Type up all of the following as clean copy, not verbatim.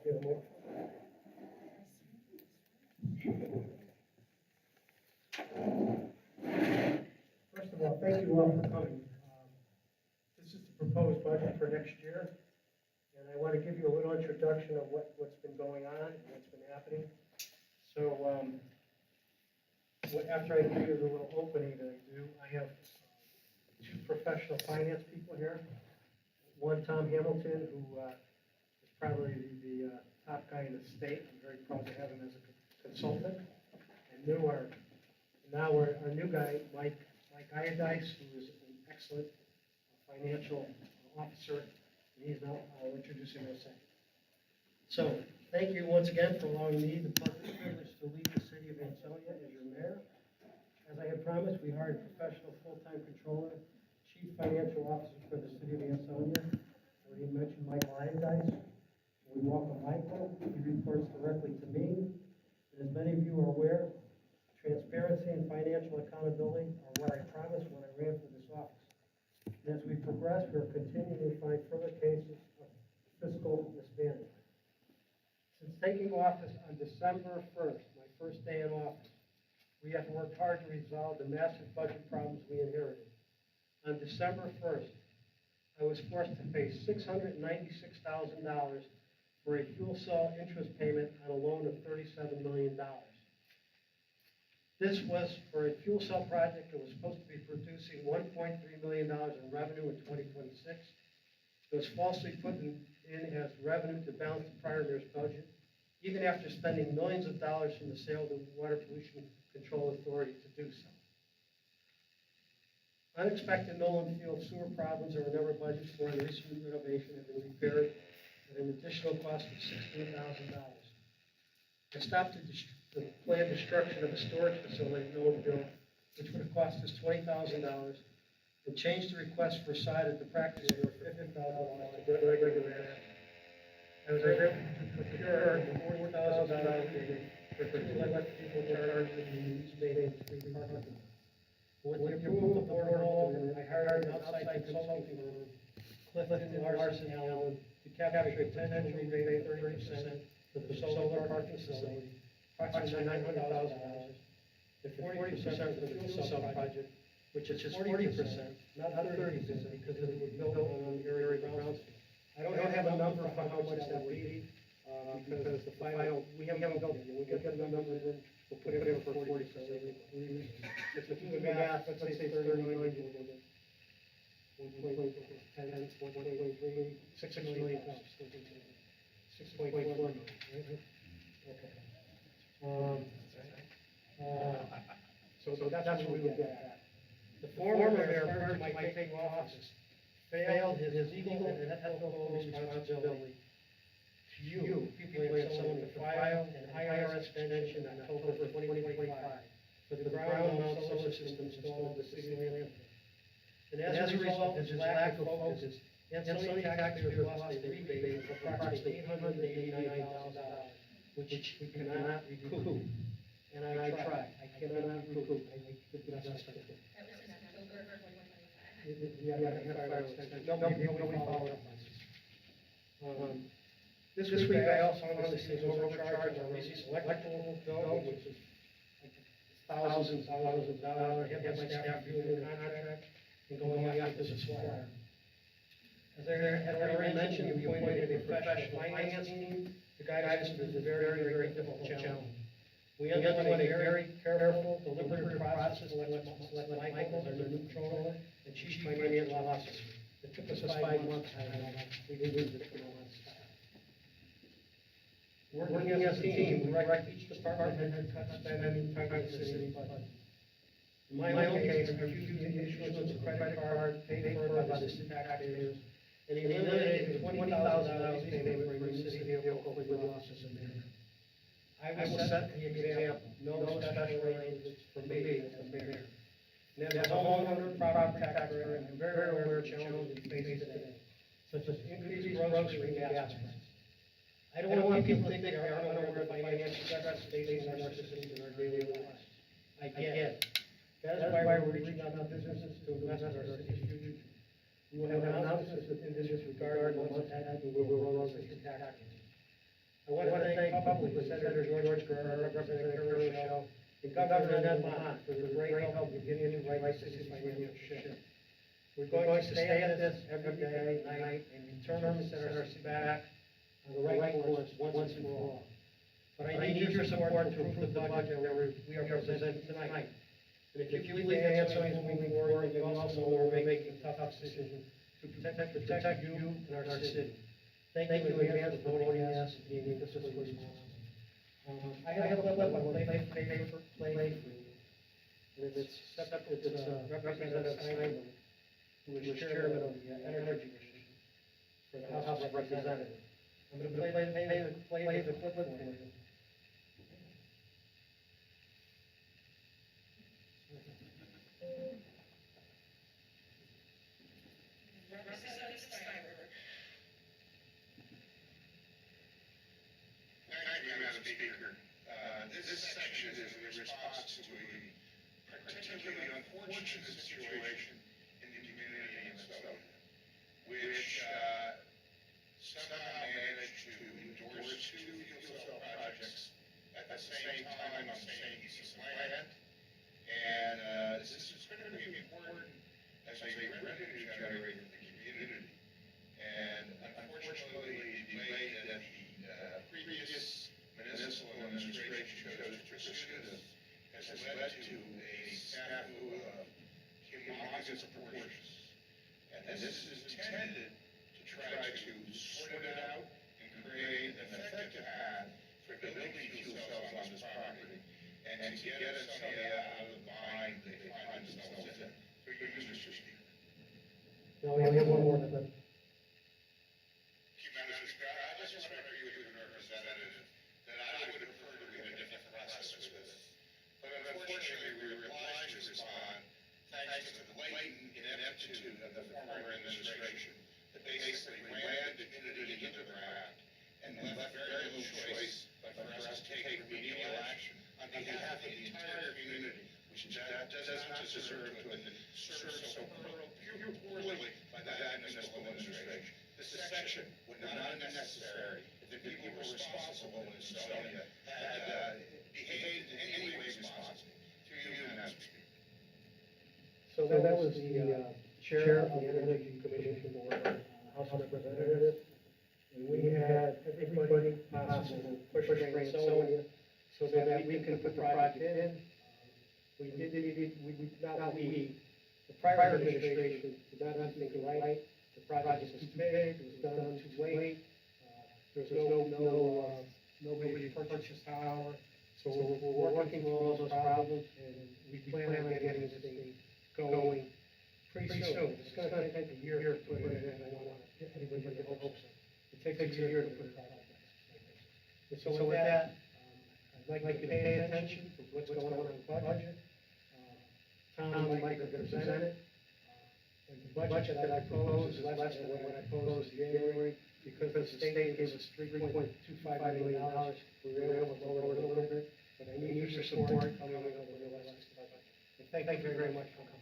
First of all, thank you all for coming. This is the proposed budget for next year, and I want to give you a little introduction of what's been going on and what's been happening. So, after I give you the little opening that I do, I have two professional finance people here. One, Tom Hamilton, who is probably the top guy in the state. I'm very proud to have him as a consultant. And our new guy, Mike Iodice, who is an excellent financial officer. And he's now, I'll introduce him in a second. So, thank you once again for allowing me the privilege to lead the City of Ansonia as your mayor. As I had promised, we hired a professional full-time controller, chief financial officer for the City of Ansonia. I already mentioned Michael Iodice. We welcome Michael. He reports directly to me. And as many of you are aware, transparency and financial accountability are what I promised when I ran for this office. And as we progress, we are continuing to find further cases of fiscal mismanagement. Since taking office on December 1st, my first day in office, we have worked hard to resolve the massive budget problems we inherited. On December 1st, I was forced to pay $696,000 for a fuel cell interest payment on a loan of $37 million. This was for a fuel cell project that was supposed to be producing $1.3 million in revenue in 2026. It was falsely put in as revenue to balance the prior year's budget, even after spending millions of dollars from the sale of the Water Pollution Control Authority to do so. Unexpected Nolan Field sewer problems that were never budgeted for in the recent renovation have been repaired at an additional cost of $16,000. I stopped the planned destruction of a storage facility in Nolan Field, which would have cost us $20,000, and changed the request for site at the practice area for $50,000 to regular mass. I was able to procure $40,000 for two electric vehicle chargers and use maintenance free parking. With the approval of the board of aldermen, I hired an outside consulting firm, Clifton Larson Allen, to capture a potential rebate of 30% for the solar parking facility, approximately $900,000, and 40% for the fuel cell project, which is 40%, not 30%, because it was built on the area of Brownsville. I don't have a number for how much that would be, because the final, we haven't built it. We'll get the number, and then we'll put it in for 40%. If you do the math, let's say 30 million, we'll get 6 million, 6.4 million. Okay. So that's what we would get. The former mayor, prior to my taking office, failed his legal and ethical responsibility to you, people of Ansonia, to file an IRS extension in October 2025 for the ground mount solar system installed in the city of Ansonia. And as a result of his lack of focus, Ansonia taxpayers lost a rebate of approximately $889,000, which we cannot recoup. And I tried. I cannot recoup. I did the best I could. That was in October 2025. Yeah, I had a fire extension. Nobody followed up on this. This week I also found this is overcharged on Reese's electrical bill, which is like thousands of dollars. I have my staff reviewing the contract and going after the supplier. As I had already mentioned, we appointed a professional finance team to guide us through this very difficult challenge. We underwent a very careful, deliberate process to select Michael as our new controller and chief financial officer. It took us 5 months. We did it in 1 month's time. Working as a team, we direct each department head to cut spending, target the city budget. In my own case, I refused the issuance of a credit card paid for by the city taxpayers, and eliminated the $20,000 payment for a new city vehicle for the office of mayor. I will set the example, no special arrangements for me as the mayor. And as a homeowner, property taxpayer, I'm very aware of challenges we face today, such as increased grocery and gas prices. I don't want people to think they are unaware of the financial stress facing our citizens in our daily lives. I get it. That is why we're reaching out to businesses to invest in our city's future. We will have announcements in this regard in the months ahead, and we will roll out city tax. want to thank publicly Senator George Kerr, Representative Kerr, and Governor Ned Lamont for their great help in getting into right city's financial ship. We're going to stay at this every day, night, and determine to set our city back on the right course once and for all. But I need your support to approve the budget that we are presenting tonight. And if you believe Ansonia is moving forward, you also know we're making tough decisions to protect you and our city. Thank you in advance for voting yes and being fiscally responsible. I have a clip I will play for you. And it's Representative Simon, who is chairman of the Energy Commission for the House of Representatives. I'm going to play the clip for you. Thank you, Madam Speaker. This section is in response to a particularly unfortunate situation in the community in Ansonia, which somehow managed to endorse two fuel cell projects at the same time on the same piece of land. And this is critically important as a revenue generator for the community. And unfortunately, the delay that the previous municipal administration chose to pursue this has led to a snafu of humongous proportions. And this is intended to try to sort it out and create an effective path for building fuel cells on this property and to get Ansonia out of the bind they find themselves in. Through you, Mr. Speaker. Now we have one more clip. Madam Speaker, I just want to agree with the representative that I would have preferred to have a different process with this. But unfortunately, we were obliged to respond thanks to the blatant ineptitude of the former administration that basically ran the community into the ground and left very little choice but for us to take remedial action on behalf of the entire community, which does not deserve to have been served so poorly by that municipal administration. This section would not have been necessary if the people responsible in Ansonia had behaved in any way responsible. To you, Madam Speaker. So that was the chair of the Energy Commission for House of Representatives. And we had everybody possible push for Ansonia so that we can put the project in. The prior administration did not do anything right. The project was too big, it was done too late. There's nobody purchased power. So we're working on all those problems, and we plan on getting this thing going pretty soon. It's gonna take a year to put it in, and I don't want anybody to get hopes. It takes a year to put a project like this. And so with that, I'd like you to pay attention to what's going on in the budget. Tom and Mike are gonna present it. And the budget that I propose is less than what I proposed in January, because the state gives us $3.25 million. We were able to lower it a little bit, but I need your support coming over the last budget. And thank you very much for coming.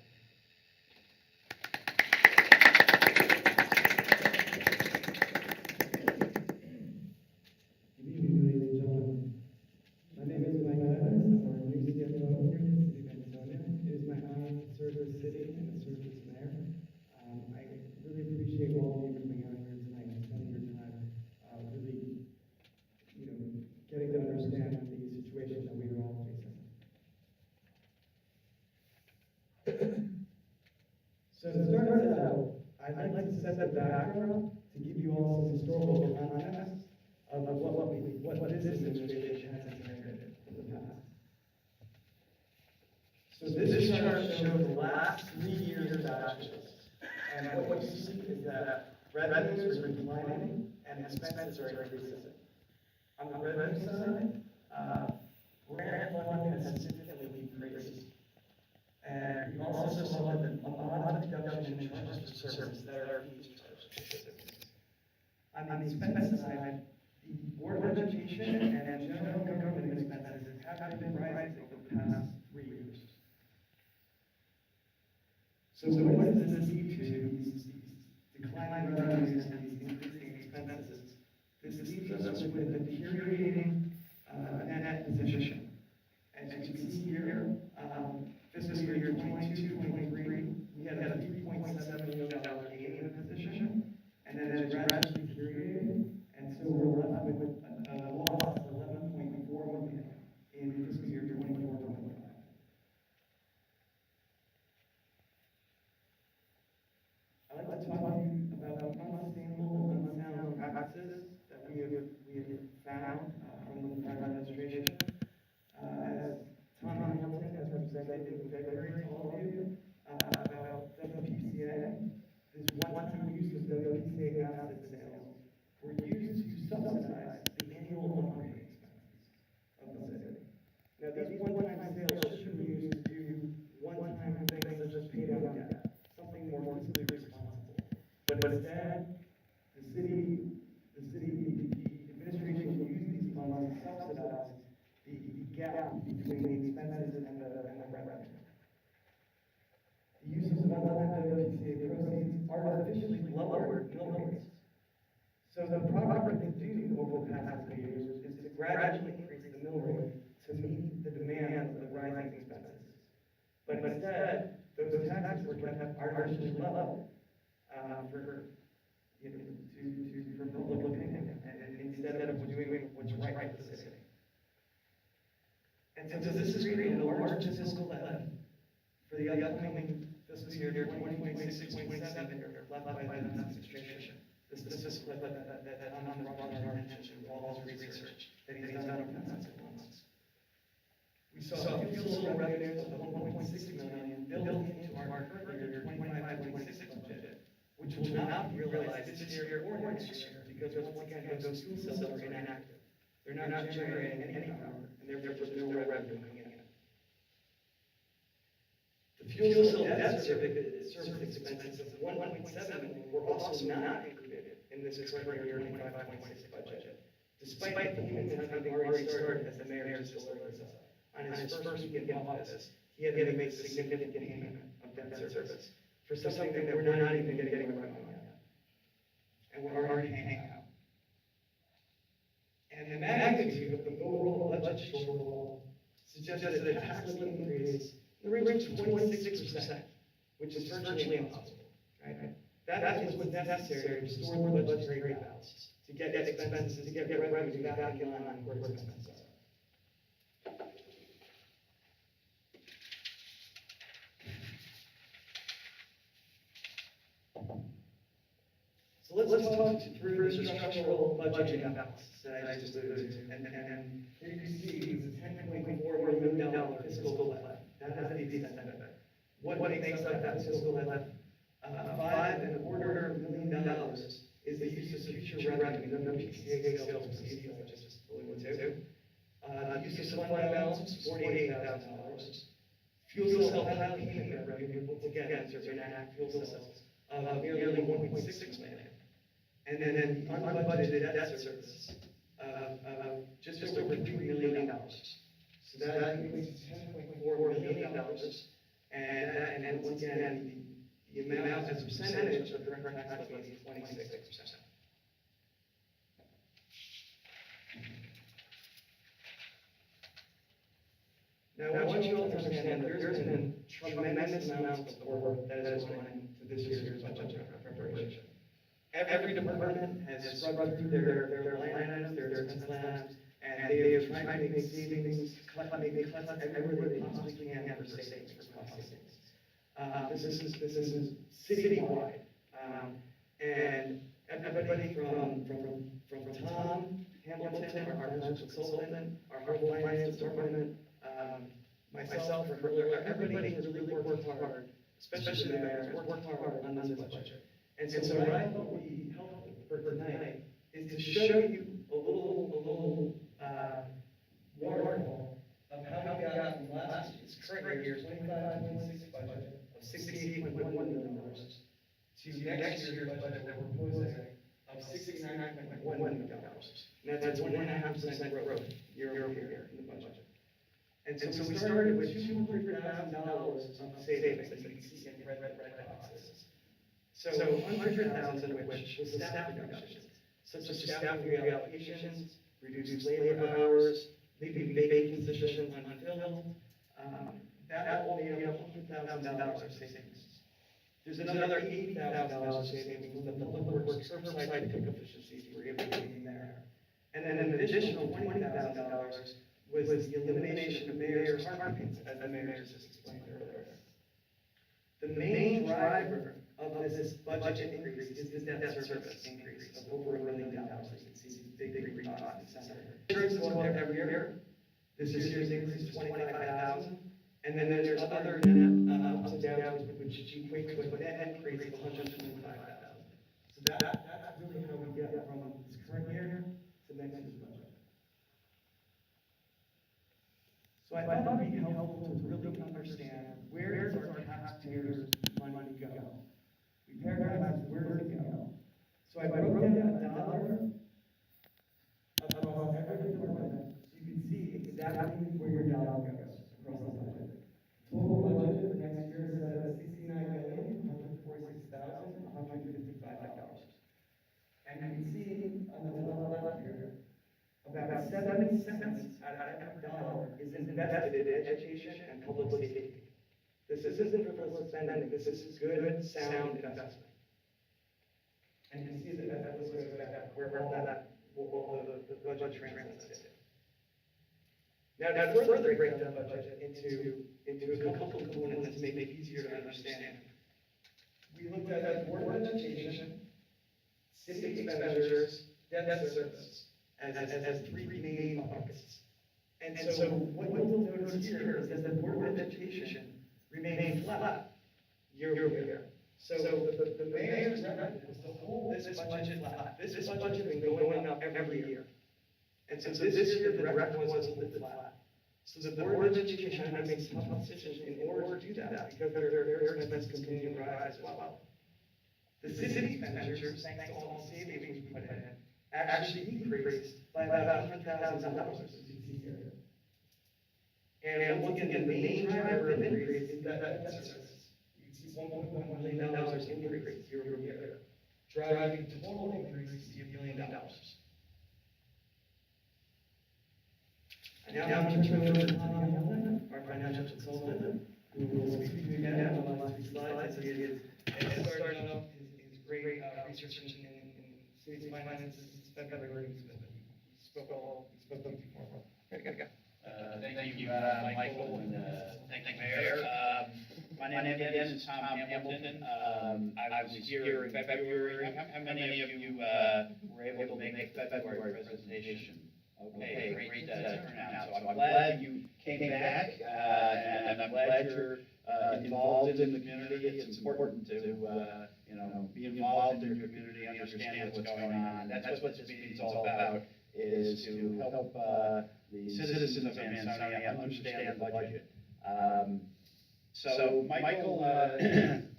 Good evening, ladies and gentlemen. My name is Mike Evans. I'm our new CFO here in the City of Ansonia. It is my honor to serve this city and to serve as mayor. I really appreciate all of you coming out here tonight and spending your time really, getting to understand the situation that we are all facing. So to start us out, I'd like to set the background to give you all some historical context of what this administration has inherited from the past. So this chart shows the last 3 years of actuals. And what you see is that revenues are declining and expenses are increasing. On the revenue side, grant funding has significantly decreased. And you also saw that a lot of deduction in charges for services that are fees charged. On the expense side, the Board of Education and general government expenses have been rising over the past 3 years. So what does this lead to, these declining revenues and these increasing expenses? This leaves us with a period but instead, the administration will use these funds to subsidize the gap between the expenses and the revenue. The use of non-WPCA proceeds artificially lowered mill rates. So the proper thing to do over the past couple of years is to gradually increase the mill rate to meet the demands of the rising expenses. But instead, those taxes were kept artificially low for public opinion, and instead of doing what's right for the city. And so this has created a large fiscal levy for the upcoming fiscal year 2026-27 left by the administration. This fiscal levy that Tom has brought to our attention with all his research that he's done over the past 6 months. We saw fuel revenues of $1.6 million built into our current year 25-26 budget, which will not be realized this year or next year because once again, those fuel cells are inactive. They're not generating any power, and therefore there's no revenue coming in. The fuel cell debt service expenses of $1.7 million were also not included in this current year 25-26 budget, despite the payments having already started, as the mayor just alerted us. On his first week in office, he had to make a significant payment of debt service for something that we're not even getting revenue on yet. And we're already paying out. And the magnitude of the overall budget shortfall suggests that a tax levy increase in the range of 26%, which is virtually impossible. Right? That is what's necessary to restore the budgetary balance, to get expenses, to get revenue back in line where expenses are. So let's talk through the structural budget imbalance that I just alluded to. And here you see is a $10.4 million fiscal left. That has to be extended. What makes up that fiscal left? $5.25 million is the use of future revenue, the PCA sales proceeds I just alluded to. The use of fund balance, $48,000. Fuel cell pilot payment revenue, once again, these are inactive fuel cells, of nearly $1.6 million. And then the unbudgeted debt service of just over $3 million. So that equates to $10.4 million. And once again, the amount as a percentage of the current tax levy is 26%. Now, I want you all to understand that there's been tremendous amounts of work that has gone into this year's budget preparation. Every department has scrubbed through their line items, their expense lines, and they have tried to make savings, make cuts everywhere they possibly can for savings, for cost savings. This is citywide, and everybody from Tom Hamilton, our financial consultant, our finance department, myself, everybody has really worked hard, especially the mayor, has worked hard on this budget. And so what I thought would be helpful for tonight is to show you a little waterfall of how we got from last current year's 25-26 budget of $68.1 million to next year's budget that we're proposing of $69.1 million. And that's 1.5% growth year over year in the budget. And so we started with $200,000 of savings that you can see in red boxes. So 100,000 of which was staff reductions, such as staff reallocations, reduced labor hours, leaving vacant positions unfilled. That will be $100,000 of savings. There's another $80,000 of savings from the public works curbside pickup efficiencies we're able to gain there. And then an additional $20,000 was the elimination of mayor's parking, as the mayor just explained earlier. The main driver of this budget increase is the debt service increase of over $1 million. You can see big green dots in the center. Insurance goes up every year. This year's increase is $25,000. And then there's other net ups and downs, which equate to a net increase of $125,000. So that's really how we get from this current year to next year's budget. So I thought it would be helpful to really understand where does our taxpayers' money go. We paradigm where does it go? And you can see on the left here, about 70 cents out of every dollar is invested in education and public safety. This isn't frivolous spending, this is good, sound investment. And you can see that was where all the budget translates to. Now further break down the budget into a couple of components to make it easier to understand. We looked at board of education, city expenditures, debt service, as three main buckets. And so what you'll notice here is that the board of education remained flat year over year. So the mayor's revenue was to hold this budget flat. This budget has been going up every year. And so this year, the direct was a little bit flat. So the board of education had to make some tough decisions in order to do that, because their expenses continue to rise as well. The city expenditures, thanks to all the savings we put in, actually decreased by about $100,000, as you can see here. And once again, the main driver of increase is that debt service. You can see $1.1 million increase year over year, driving total increase to $1 million. Now I'm going to turn it over to Tom Hamilton, our financial consultant, who will speak to you again on the last few slides, as he is starting off his great research in cities finances. February, he spoke up before. Gotta go. Thank you, Michael, and thank you, Mayor. My name again is Tom Hamilton. I was here in February. How many of you were able to make the February presentation? Okay, great turnout. So I'm glad you came back, and I'm glad you're involved in the community. It's important to be involved in your community, understand what's going on. That's what this meeting's all about, is to help the citizens of Ansonia understand the budget. So Michael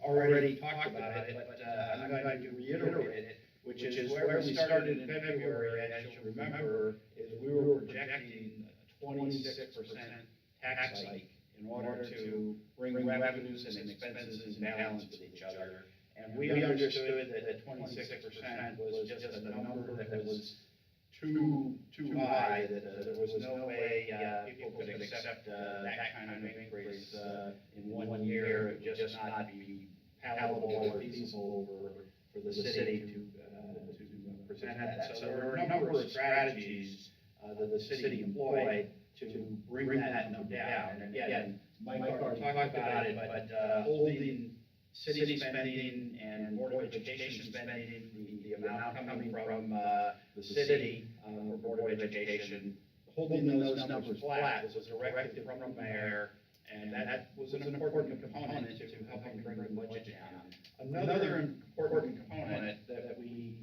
already talked about it, but I'm going to reiterate it, which is where we started in February, as you'll remember, is we were projecting a 26% tax hike in order to bring revenues and expenses in balance with each other. And we understood that 26% was just a number that was too high, that there was no way people could accept that kind of increase in 1 year. It would just not be palatable or feasible for the city to present that. So there were a number of strategies that the city employed to bring that number down. And again, Mike already talked about it, but holding city spending and Board of Education spending, the amount coming from the city for Board of Education, holding those numbers flat was a directive from the mayor, and that was an important component to helping bring the budget down. Another important component that we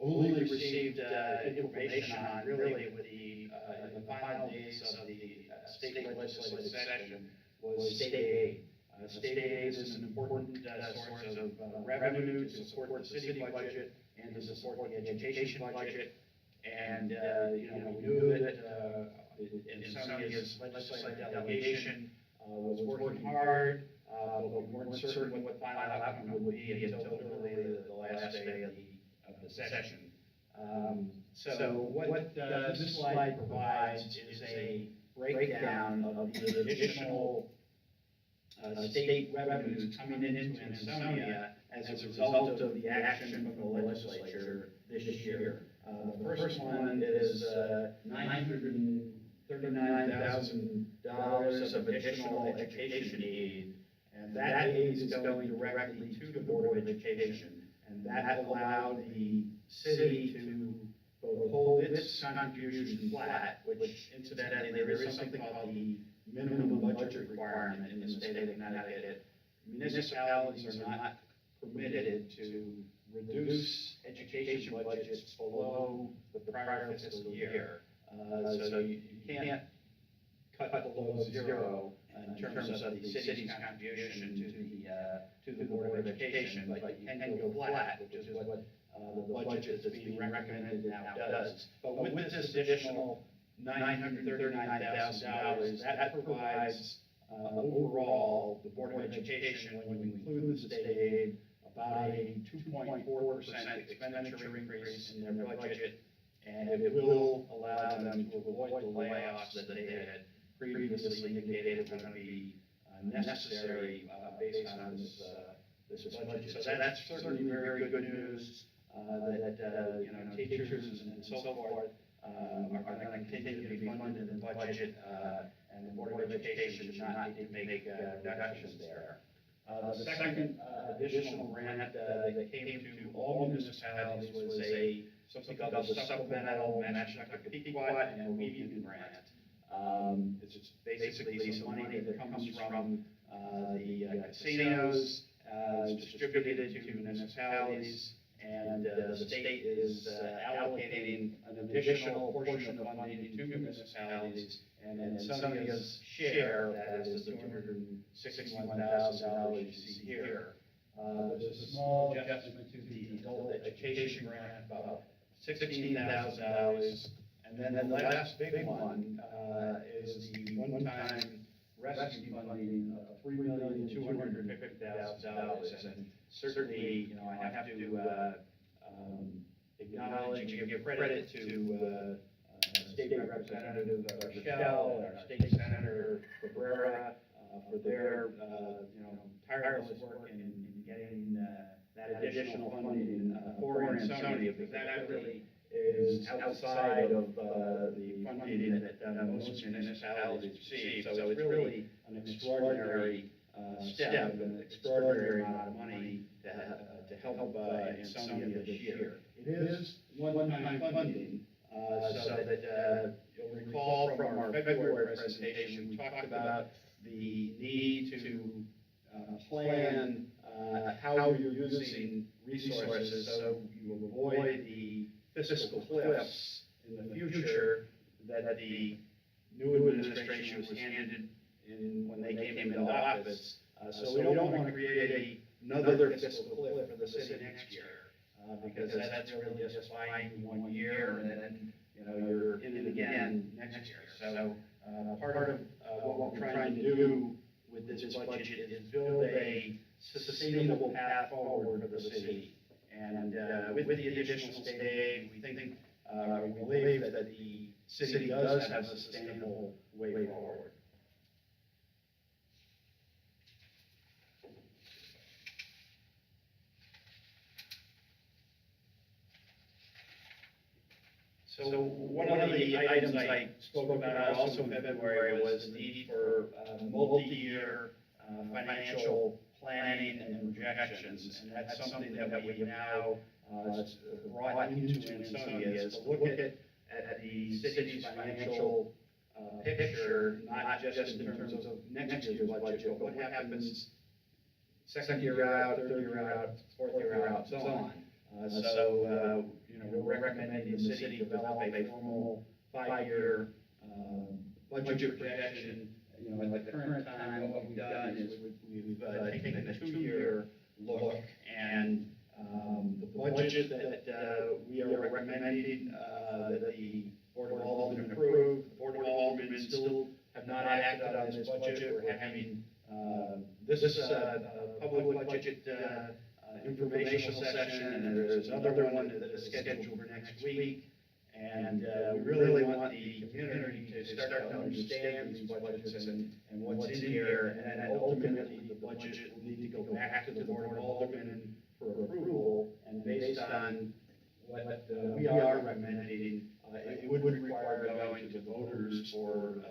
only received information on really with the final days of the state legislative session was state aid. State aid is an important source of revenue to support the city budget and to support the education budget. And, we knew that Ansonia's legislative delegation was working hard, but we weren't certain what the final outcome would be until literally the last day of the session. So what this slide provides is a breakdown of the additional state revenues coming into Ansonia as a result of the action from the legislature this year. The first one is $939,000 of additional education aid, and that aid is going directly to the Board of Education, and that allowed the city to both hold its contribution flat, which incidentally, there is something called the minimum budget requirement in the state of Connecticut. Municipalities are not permitted to reduce education budgets below the prior fiscal year. So you can't cut below zero in terms of the city's contribution to the Board of Education, but you can go flat, which is what the budget that's being recommended now does. But with this additional $939,000, that provides overall the Board of Education, when you include the state aid, about a 2.4% expenditure increase in their budget, and it will allow them to avoid the layoffs that they had previously indicated were going to be necessary based on this budget. So that's certainly very good news, that, you know, teachers and so forth are going to continue to be funded in the budget, and the Board of Education should not need to make reductions there. The second additional grant that came to all municipalities was something called the Supplemental Matching Pequot and Median Grant. It's basically some money that comes from the casinos, it's distributed to municipalities, and the state is allocating an additional portion of funding to municipalities, and Ansonia's share, that is the $261,000 you see here. There's a small adjustment to the adult education grant, about $16,000, and then the last big one is the one-time rescue funding of $3,250,000, and certainly, you know, I have to acknowledge and give credit to State Representative Rochelle and our State Senator Cabrera for their, you know, tireless work in getting that additional funding for Ansonia, because that really is outside of the funding that most municipalities receive. So it's really an extraordinary step, an extraordinary amount of money to help Ansonia this year. It is one-time funding, so that you'll recall from our February presentation, we talked about the need to plan how you're using resources so you avoid the fiscal cliffs in the future that the new administration was handed in when they came into office. So we don't want to create another fiscal cliff for the city next year, because that's really just fine 1 year, and then, you know, you're in it again next year. So part of what we're trying to do with this budget is build a sustainable path forward for the city. And with the additional state aid, we think, we believe that the city does have a sustainable way forward. So one of the items I spoke about also in February was the need for multi-year financial planning and projections, and that's something that we now brought into Ansonia, is to look at the city's financial picture, not just in terms of next year's budget, but what happens second year out, third year out, fourth year out, so on. So, you know, we're recommending the city develop a formal 5-year budget projection. You know, at the current time, what we've done is we've taken a 2-year look, and the budget that we are recommending that the Board of Aldermen approve, the Board of Aldermen still have not acted on this budget. We're having this public budget informational session, and there's another one that is scheduled for next week. And we really want the community to start to understand these budgets and what's in here, and then ultimately the budget will need to go back to the Board of Aldermen for approval, and based on what we are recommending, it would require going to the voters for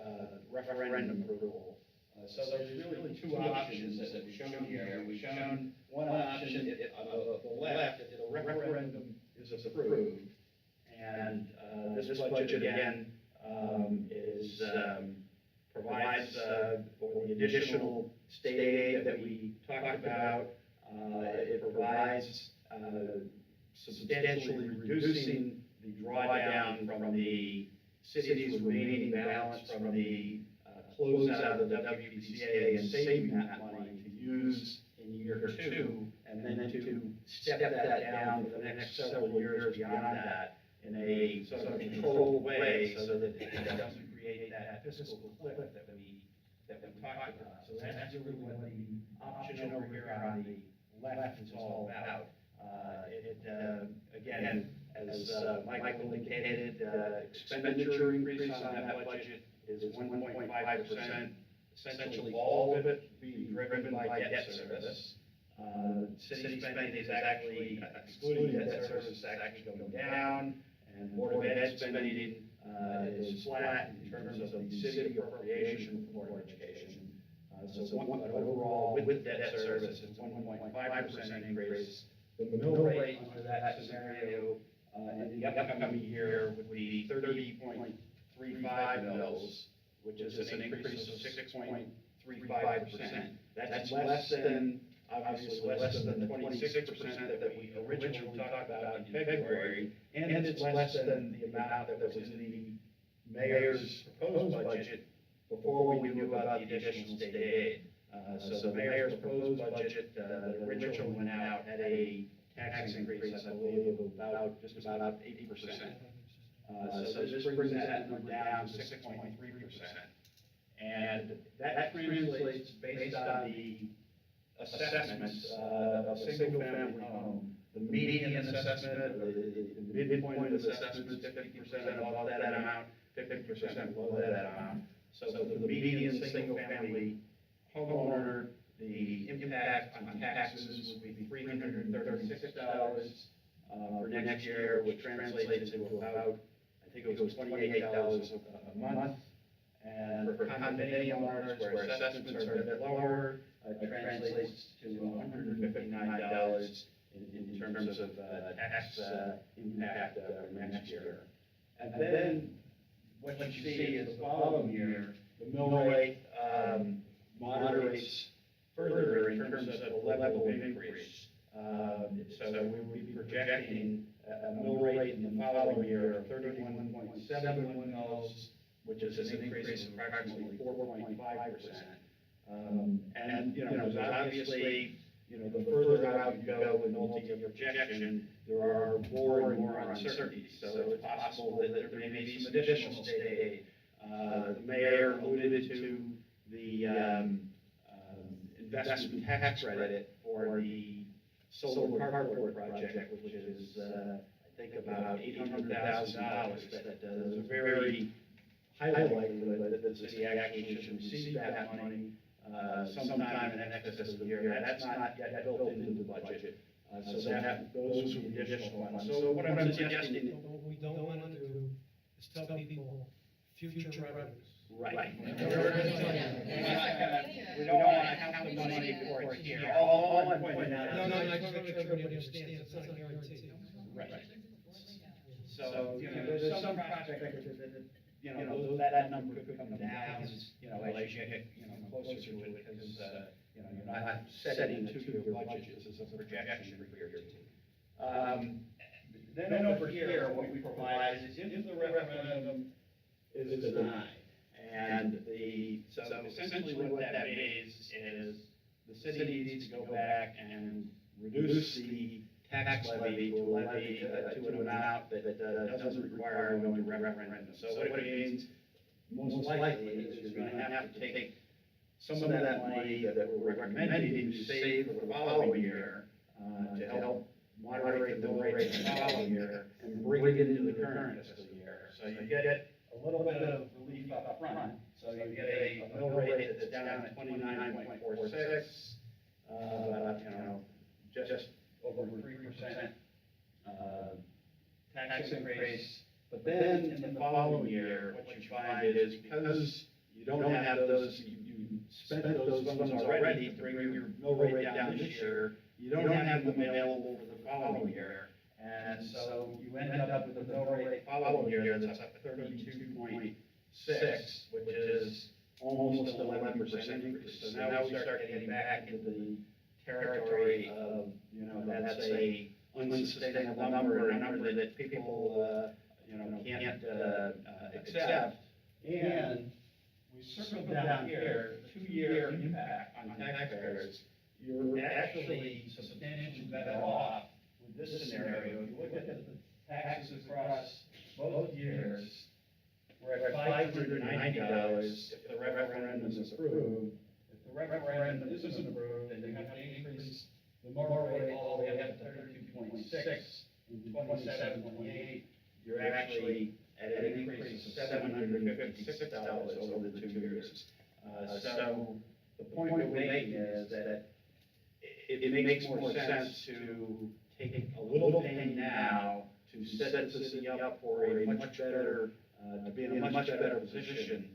referendum approval. So there's really two options that we've shown here. We've shown one option on the left, if the referendum is approved, and this budget again is provides for the additional state aid that we talked about. It provides substantially reducing the drawdown from the city's remaining balance from the closeout of the WPCA, and saving that money to use in year 2, and then to step that down for the next several years beyond that in a sort of controlled way, so that it doesn't create that fiscal cliff that we talked about. So that's really what the option over here on the left is all about. Again, as Michael indicated, expenditure increase on that budget is 1.5%, essentially all of it being driven by debt service. City spending is actually, excluding debt service, is actually going down, and Board of Ed spending is flat in terms of the city appropriation for Board of Education. But overall, with debt service, it's 1.5% increase. The mill rate under that scenario in the upcoming year would be 30.35 mils, which is an increase of 6.35%. That's less than, obviously less than the 26% that we originally talked about in February, and it's less than the amount that was in the mayor's proposed budget before we knew about the additional state aid. So the mayor's proposed budget, that originally went out at a tax increase, I believe, of just about 80%. So this brings that number down to 6.3%. And that translates, based on the assessments of a single-family home, the median assessment, the midpoint of the assessment is 50% above that amount, 50% below that amount. So the median single-family homeowner, the impact on taxes would be $336 for next year, which translates into about, I think it was $28 a month. And for condominium owners where assessments are a bit lower, it translates to $159 in terms of tax impact for next year. And then what you see is the following year, the mill rate moderates further in terms of the level of increase. So we will be projecting a mill rate in the following year of 31.71 mils, which is an increase of approximately 4.5%. And, there's obviously, the further out you go with multi-year projection, there are more and more uncertainties. So it's possible that there may be some additional state aid. The mayor alluded to the investment tax credit for the solar cardboard project, which is, I think, about $800,000. That is a very high likelihood that the city actually should receive that money sometime in the next fiscal year. That's not yet built into the budget. So those would be additional funds. So what I'm suggesting. What we don't want to do is tell people future revenues. Right. Yeah. We don't want to count the money before it's here. All I'm pointing out. No, I just want to make sure everybody understands, it's not a guarantee. Right. So, there's some prospect that, that number could come down, as you get, closer to it, because, you're not setting two-year budgets as a projection for year two. Then over here, what we provide is if the referendum is denied, and so essentially what that means is the city needs to go back and reduce the tax levy to a levy to an amount that doesn't require going to referendum. So what it means, most likely, is you're gonna have to take some of that money that we're recommending to save for the following year, to help moderate the mill rate the following year, and bring it into the current fiscal year. So you get a little bit of relief up front. So you get a mill rate that's down at 29.46, just over 3% tax increase. But then in the following year, what you find is because you don't have those, you spent those funds already to bring your mill rate down this year, you don't have them available for the following year. And so you end up with a mill rate the following year that's up to 32.6, which is almost 11% increase. So now we start getting back into the territory of, that's a unsustainable number, a number that people, can't accept. And we circled down here, the 2-year impact on taxpayers. You're actually substantially better off with this scenario. If you look at the taxes across both years, we're at $590 if the referendum is approved. If the referendum isn't approved, then you have to increase the mill 26, and 27, 28, you're actually at an increase of $756 over the 2 years. So the point we're making is that it makes more sense to take a little pain now to set the city up for a much better, to be in a much better position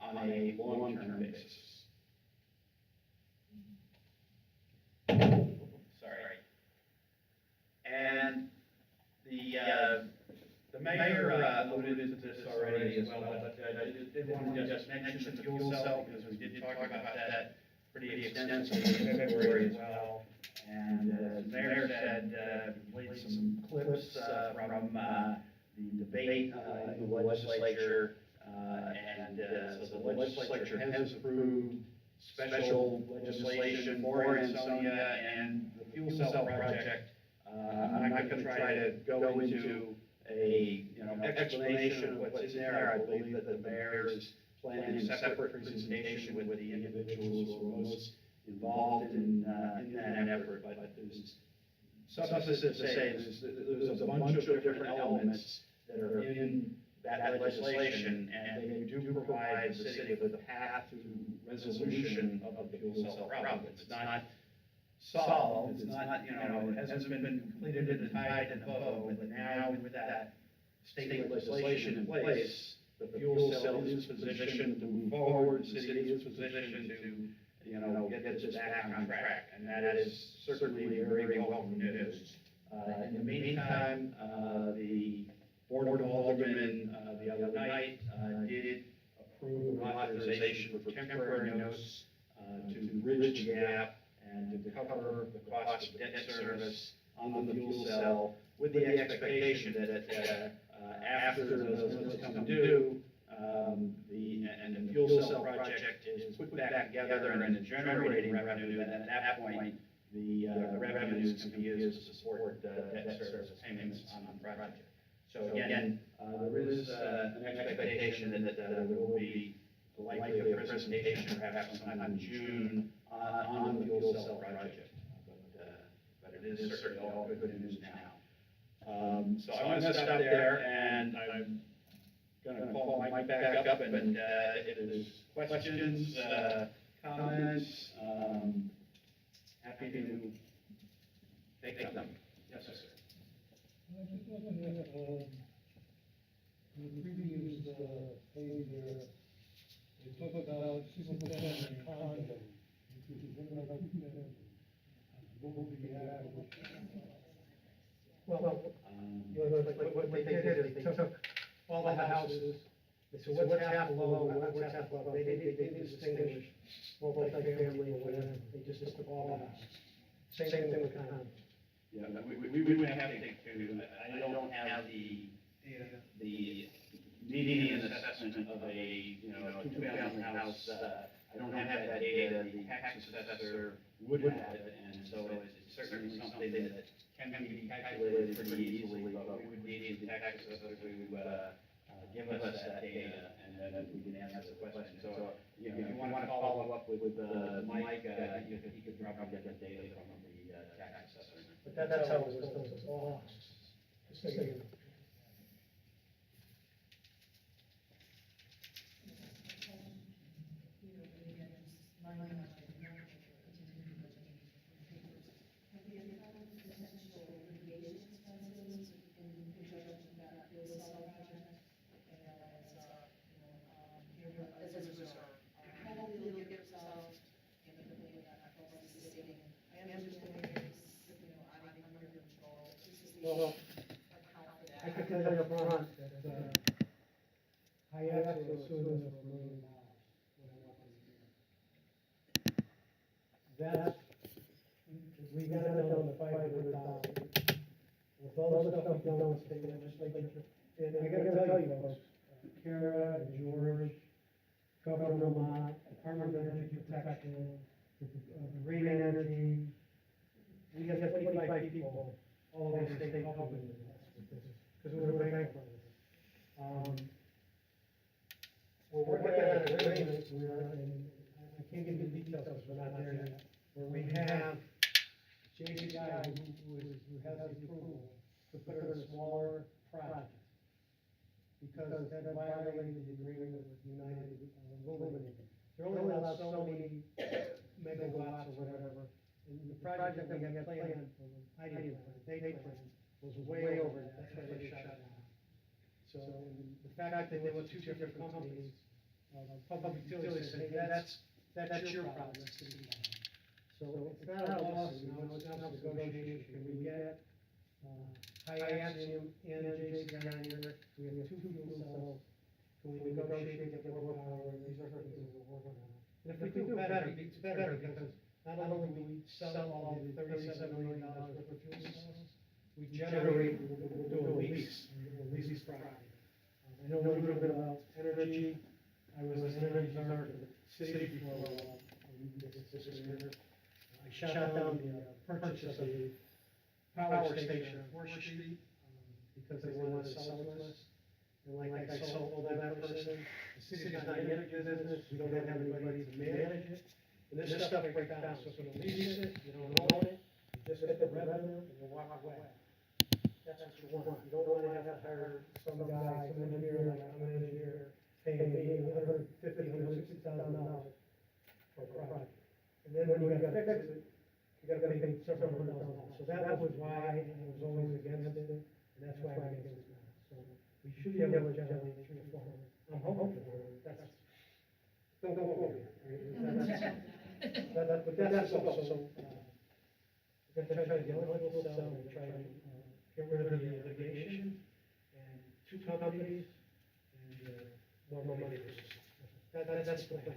on a long-term basis. Sorry. And the mayor alluded to this already as well, but I did want to just mention the fuel cell, because we did talk about that pretty extensively in February as well. And as the mayor said, we played some clips from the debate in the legislature, and so the legislature has approved special legislation for Ansonia and the fuel cell project. I'm not going to try to go into a, explanation of what's in there. I believe that the mayor is planning a separate presentation with the individuals who are most involved in that effort, but there's, suffice it to say, there's a bunch of different elements that are in that legislation, and they do provide the city with a path to resolution of the fuel cell problem. It's not solved, it's not, it hasn't been completed and tied in a bow, but now with that state legislation in place, the fuel cell is positioned to move forward, the city is positioned to, get this back on track, and that is certainly very welcome news. In the meantime, the Board of Aldermen, the other night, did approve an authorization for temporary notes to bridge the gap and to cover the cost of debt service on the fuel cell, with the expectation that after those notes come due, the fuel cell project is put back together and is generating revenue, and at that point, the revenues can be used to support debt service payments on the project. So again, there is an expectation that there will be likely a presentation perhaps sometime in June on the fuel cell project. But it is certainly all good news now. So I'm going to stop there, and I'm going to call Mike back up, and if there's questions, comments, happy to take them. Yes, sir. I just wasn't, in the previous, page there, they talk about single-family condo, which is one of our two-family. What would be the average? Well, what they did is they took all the houses, they said, what's half low, what's half above, they didn't distinguish multi-family or whatever, they just took all the houses. Same thing with condos. Yeah, we would have to take two, I don't have the median assessment of a, two-family house, I don't have that data, the tax assessor would have it, and so it's certainly something that can be calculated pretty easily, but we would need the tax assessor to, give us that data, and then we can answer the question. So, if you want to follow up with, Mike, he could probably get that data from the tax assessor. But that's how it was done, it's all houses. Just so you know. Well, I can tell you up front that, I actually sued them for $1 million when I walked in here. That, we got it down to $500,000. With all the stuff we've done with state legislature, and I gotta tell you folks, Kara and George, Governor Lamont, Department of Energy Protection, Green Energy, we got 25 people, all of the state helping with this, because we're paying for this. We're working on an agreement, and I can't give you the details, because we're not there yet, where we have JCI, who has the to put in a smaller project. Because that violated the agreement with United Luminaire. They're only allowed so many megawatts or whatever. And the project that we had planned, I didn't plan, they planned, was way over that, that's why they shut it down. So, and the fact that they were two different companies, public utilities said, hey, that's your problem, that's the problem. So it's not a lawsuit, now it's not a negotiation, can we get, high axiom and JCI on here, we have two fuel cells, can we negotiate, get more power, these are things we're working on. And if we do better, it's better, because not only do we sell all the $37 million worth of fuel cells, we generate, we'll do a lease, property. I know a little bit about energy, I was an energy czar for the city before, this year. I shot down the purchase of the power station on Fourth Street, because they wanted to sell it to us. And like I told that person, the city's not in the energy business, we don't have anybody to manage it. And this stuff breaks down, so if you lease it, you don't own it, you just get the revenue and you walk away. That's what you want. You don't want to have to hire some guy, some engineer, like I'm an engineer, paying me $150,000, $160,000 for a project. And then when you gotta fix it, you gotta pay several $100,000. So that was why I was always against it, and that's why I'm against it now. So we should be able to generate 300 or 400. I'm hoping for it, that's, don't go over here. But that's the goal, so, we're gonna try to get a little cell, we're gonna try to, get rid of the litigation, and two companies, and, more money for us. That's the plan.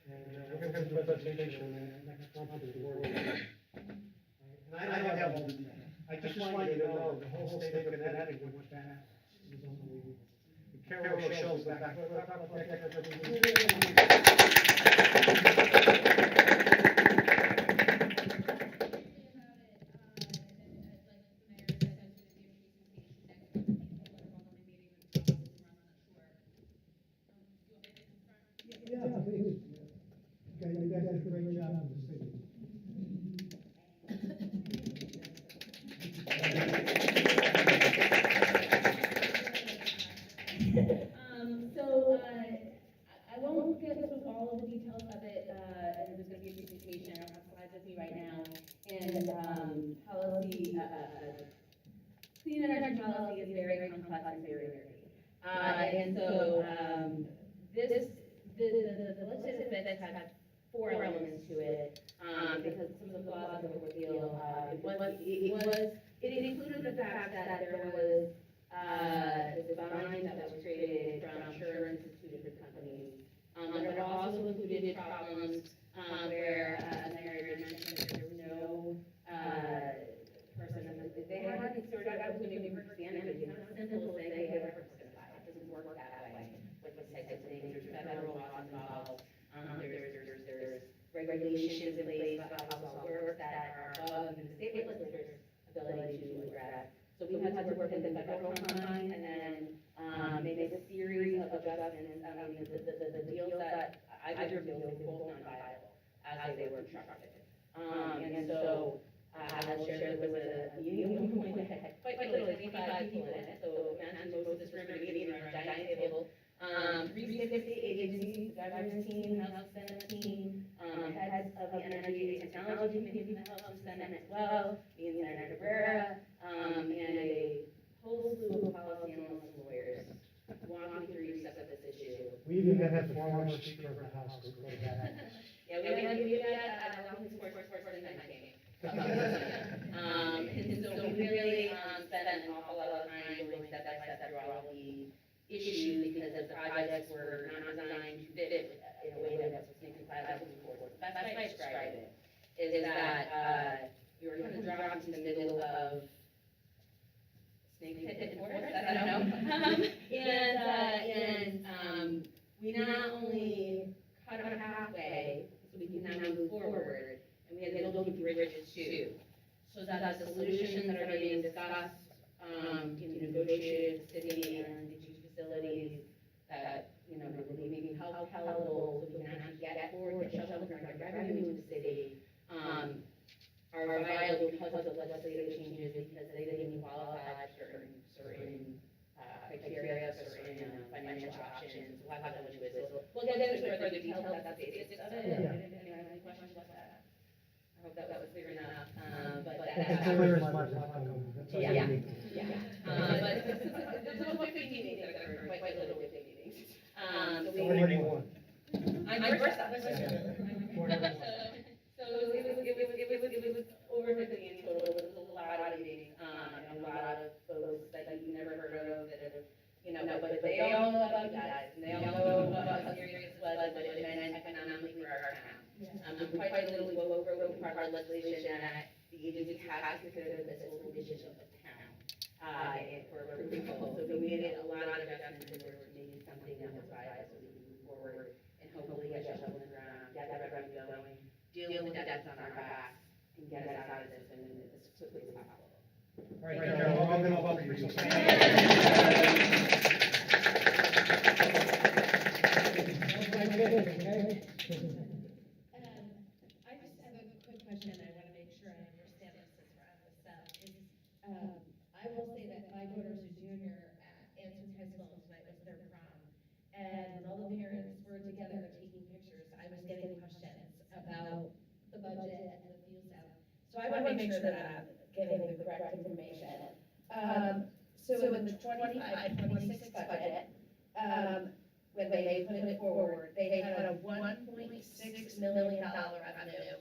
And, we're gonna do a presentation next month to the board. And I don't have all the details, I just want you to know, the whole state of Connecticut, what that is unbelievable. Carol Michelle's back. Yeah, please. Okay, you guys did a great job in the city. I won't get into all of the details of it, and there's gonna be a presentation, I don't have slides with me right now, and, policy, clean energy policy is very complex and very nerdy. And so, the legislative fix had 4 elements to it, because some of the flaws of the repeal, it included the fact that there was, this fine that was created from insurance to 2 different companies. But it also included problems, where, as Mary mentioned, there was no, person, they hadn't sorted out who was going to be represented. It's not simple to say, hey, we're going to die. It doesn't work that way with this type of thing. There's federal laws involved. There's regulations in place about how this all works that are above the state legislature's ability to address. So we had to work with the federal confines and then, make a series of adjustments. I mean, the deals that either deals were both non-viable as they were constructed. And so, I'll share there was a meeting point that had quite literally 25 people in it, so imagine most of this room are meeting around a giant table. 360 agencies, governance team, House Senate team, heads of the Energy and Technology Committee from the House and Senate as well, me and Senator Cabrera, and a whole slew of policy analysts and lawyers walking through each step of this issue. We even had the former speaker of the House go to that. Yeah, we had a lot of sports and night game. And so we really spent an awful lot of time going step by step through all of the issues because the projects were not designed to fit in a way that was making pilots moving forward. The best way I describe it is that we were kind of dropped into the middle of snake pit forest, I don't know. And we not only cut it halfway so we can now move forward, and we had to build bridges too. So that the solutions that are being discussed, negotiated with the city and the two facilities that, we're leaving how palatable, so we can actually get forward, get shovel and revenue into the city, are viable because of the legislative changes, because they didn't qualify that. clear as mud. Yeah, yeah. But there's little quick meetings that occur, quite little quick meetings. So we. 41. On your side. So it was over 50 in total, it was a lot of meetings, and a lot of folks that you never heard of, that have, but they all know about you guys, and they all know about how serious it was, what it meant economically for our town. We quite literally wrote part of our legislation that the agency has to consider this as a condition of the town, and for approval. So we made a lot of adjustments in order to make it something that was viable, so we can move forward and hopefully get a shovel in the ground, get that revenue going, deal with the debts on our backs, and get us out of this and as quickly as possible. All right, Carol, we're all gonna vote for you. I just have a quick question, I wanna make sure I understand this as we're on this up, is, I will say that my daughter's a junior at Anson High School, and tonight was their prom. And when all the parents were together taking pictures, I was getting questions about the budget and the fuel cell. So I wanna make sure that I'm getting the correct information. So in the 25-26 budget, when they put it forward, they had a $1.6 million revenue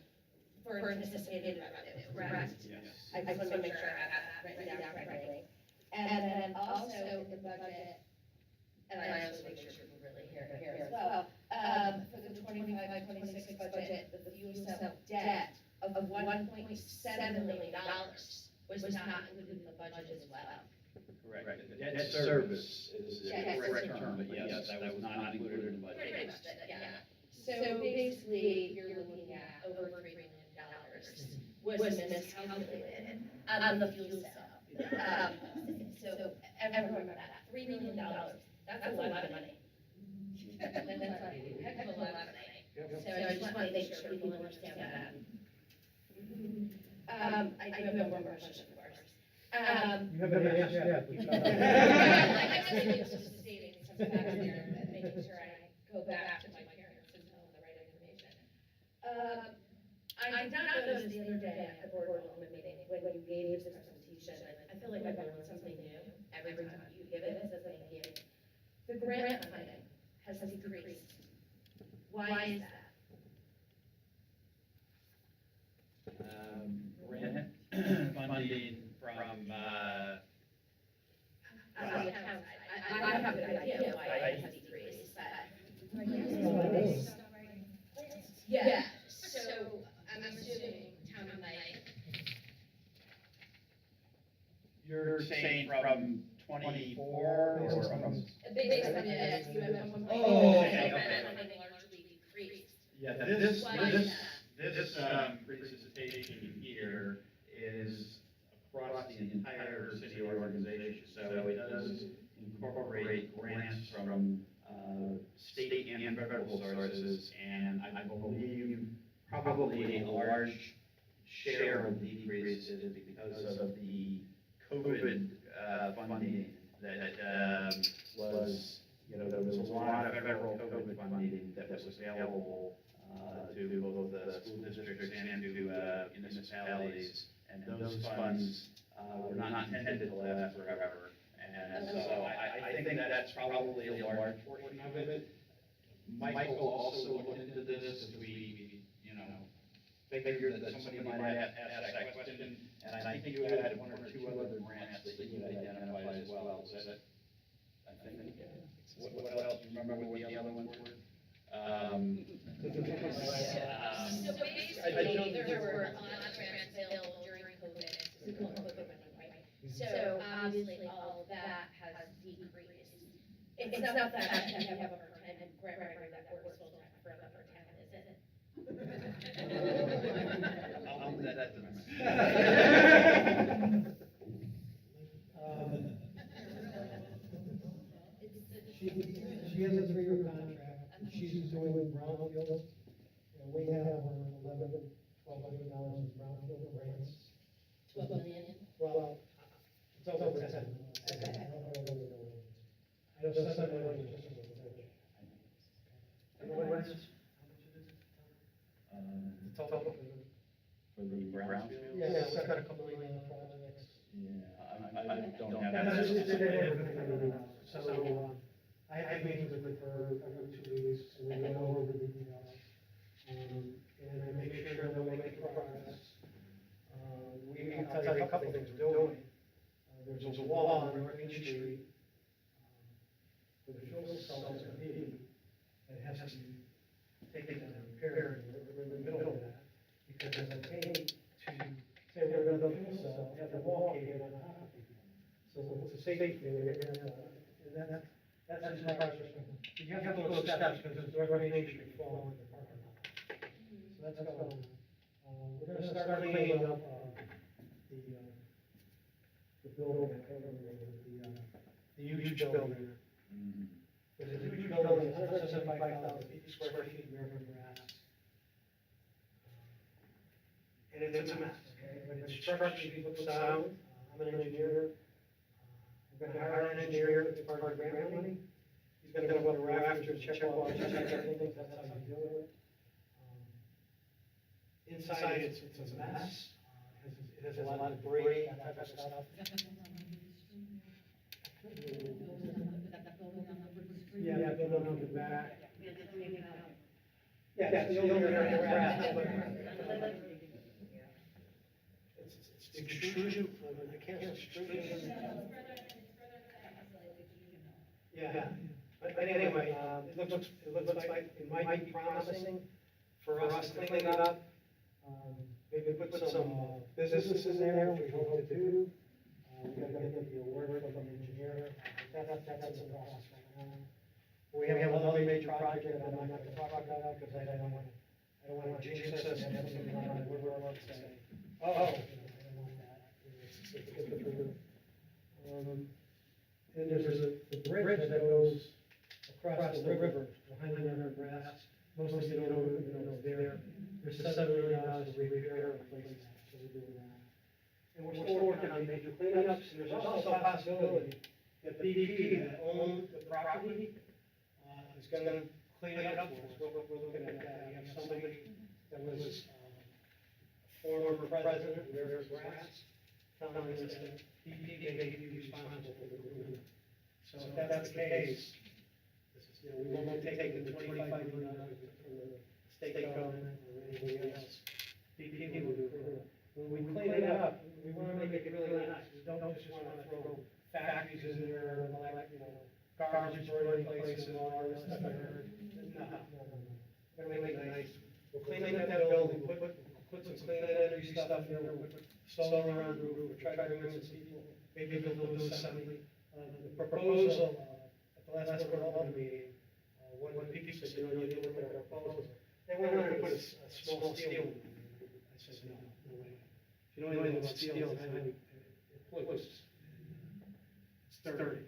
for anticipated revenue, correct? Yes. I just want to make sure I have that written down correctly. And then also in the budget, and I also make sure people really hear as well, for the 25-26 budget, the fuel cell debt of $1.7 million was not included in the budget as well. Correct. Debt service is the Debt correct service. term, but yes, that was not included in the budget. Pretty much, yeah. So basically, you're looking at over $3 million was miscalculated on the fuel cell. So everyone remember that, $3 million, that's a lot of money. That's a heck of a lot of money. So I just want to make sure people understand that. I do have one more question, of course. You haven't asked yet. I guess it's just stating some facts there, and making sure I go back to my parents and tell them the right information. I did not notice the other day at the board enrollment meeting, when you gave the presentation, I feel like I've learned something new every time you give it, so thank you. The grant funding has decreased. Why is that? Grant funding from, On the account side, I have an idea why it has decreased, but. Yeah, so I'm assuming town of Mike. you're saying from 24 or from? Based on this, you have one. Oh, okay, okay. Funding largely decreased. Yeah, this presentation here is across the entire city organization, so it does incorporate grants from, state and federal sources, and I believe probably a large share of the decrease is because of the COVID, funding that, was, there was a lot of federal COVID funding that was available, to both the school districts and to, municipalities, and those funds, were not intended to last forever. And so I think that's probably a large portion of it. Michael also looked into this as we, figured that somebody might ask that question, and I think you had one or two other grants that you had identified as well. Is that, I think, what else, do you remember what the other ones were? So basically, there were a lot of grants available during COVID, it's called COVID money, right? So obviously, all of that has decreased. It's not that you have a part-time grant writer that works full-time for another town, is it? I'll do that to them. She has a 3-year contract, she's doing brownfield, and we have $1,100, $1,200 in brownfield grants. 12 million? Well, it's over 10. Okay. I don't really know. I know 7 million just for the village. What is it? Total for the brownfield? Yeah, we've got a couple of don't Yeah, have. it's a dynamic thing. So, I have meetings with her every 2 weeks, and we go over the details. And I make sure that we're making progress. I'll tell you a couple things we're doing. There's a wall on North Main Street, where the fuel cells are being, that has to be taken down and repaired, we're in the middle of that. Because I hate to say we're gonna build a fuel cell, have the wall cave in on top of it. So it's a safety thing, and that's just progress. You have to go steps, because North Main Street fall in the parking lot. So that's going on. We're gonna start cleaning up, the building, I can't remember, the huge building. Mhm. There's a huge building, it's 175,000 square feet, American grass. And it's a mess, okay, but it's structurally sound. I'm an engineer. We're gonna hire an engineer that's part of the grant money. He's gonna go up rafters, check all, check everything, that's how you do it. Inside, it's a mess. It has a lot of debris, that type of stuff. Yeah, the building on the back. Yeah, it's the only area where it's the extrusion, I can't extrusion. Yeah, but anyway, it looks like, it might be promising for us to clean it up. Maybe put some businesses in there, which we hope to do. We gotta get the award from an engineer, that's in process right now. We have another major project that I'm not gonna talk about, because I don't wanna jinx us and have something on the woodwork say, oh, I don't want that. It's good for you. And there's the bridge that goes across the river, behind our grass. Most of you don't know, there's $7 million to repair and replace that, so we're doing that. And we're still working on major cleanups, and there's also a possibility that BP that owned the property, is gonna clean it up for us. We're looking at that. We have somebody that was, former president of There's Grass, telling us that BP may be responsible for the cleanup. So if that's the case, we won't take the $25 million from the state government or anything else. BP will do it. When we clean it up, we wanna make it really nice. We don't just wanna throw factories in there and like, garbage thrown in places and all this stuff. No. We're gonna make it nice. We'll clean up that building, put some clean energy stuff in there, we'll put solar on the roof, we'll try to bring in some people, maybe we'll do assembly. The proposal, at the last board of alderman meeting, one people said, you didn't look at our proposal. They wanted to put a small steel in there. I said, no way. If you know anything about steel, it flips. It's sturdy.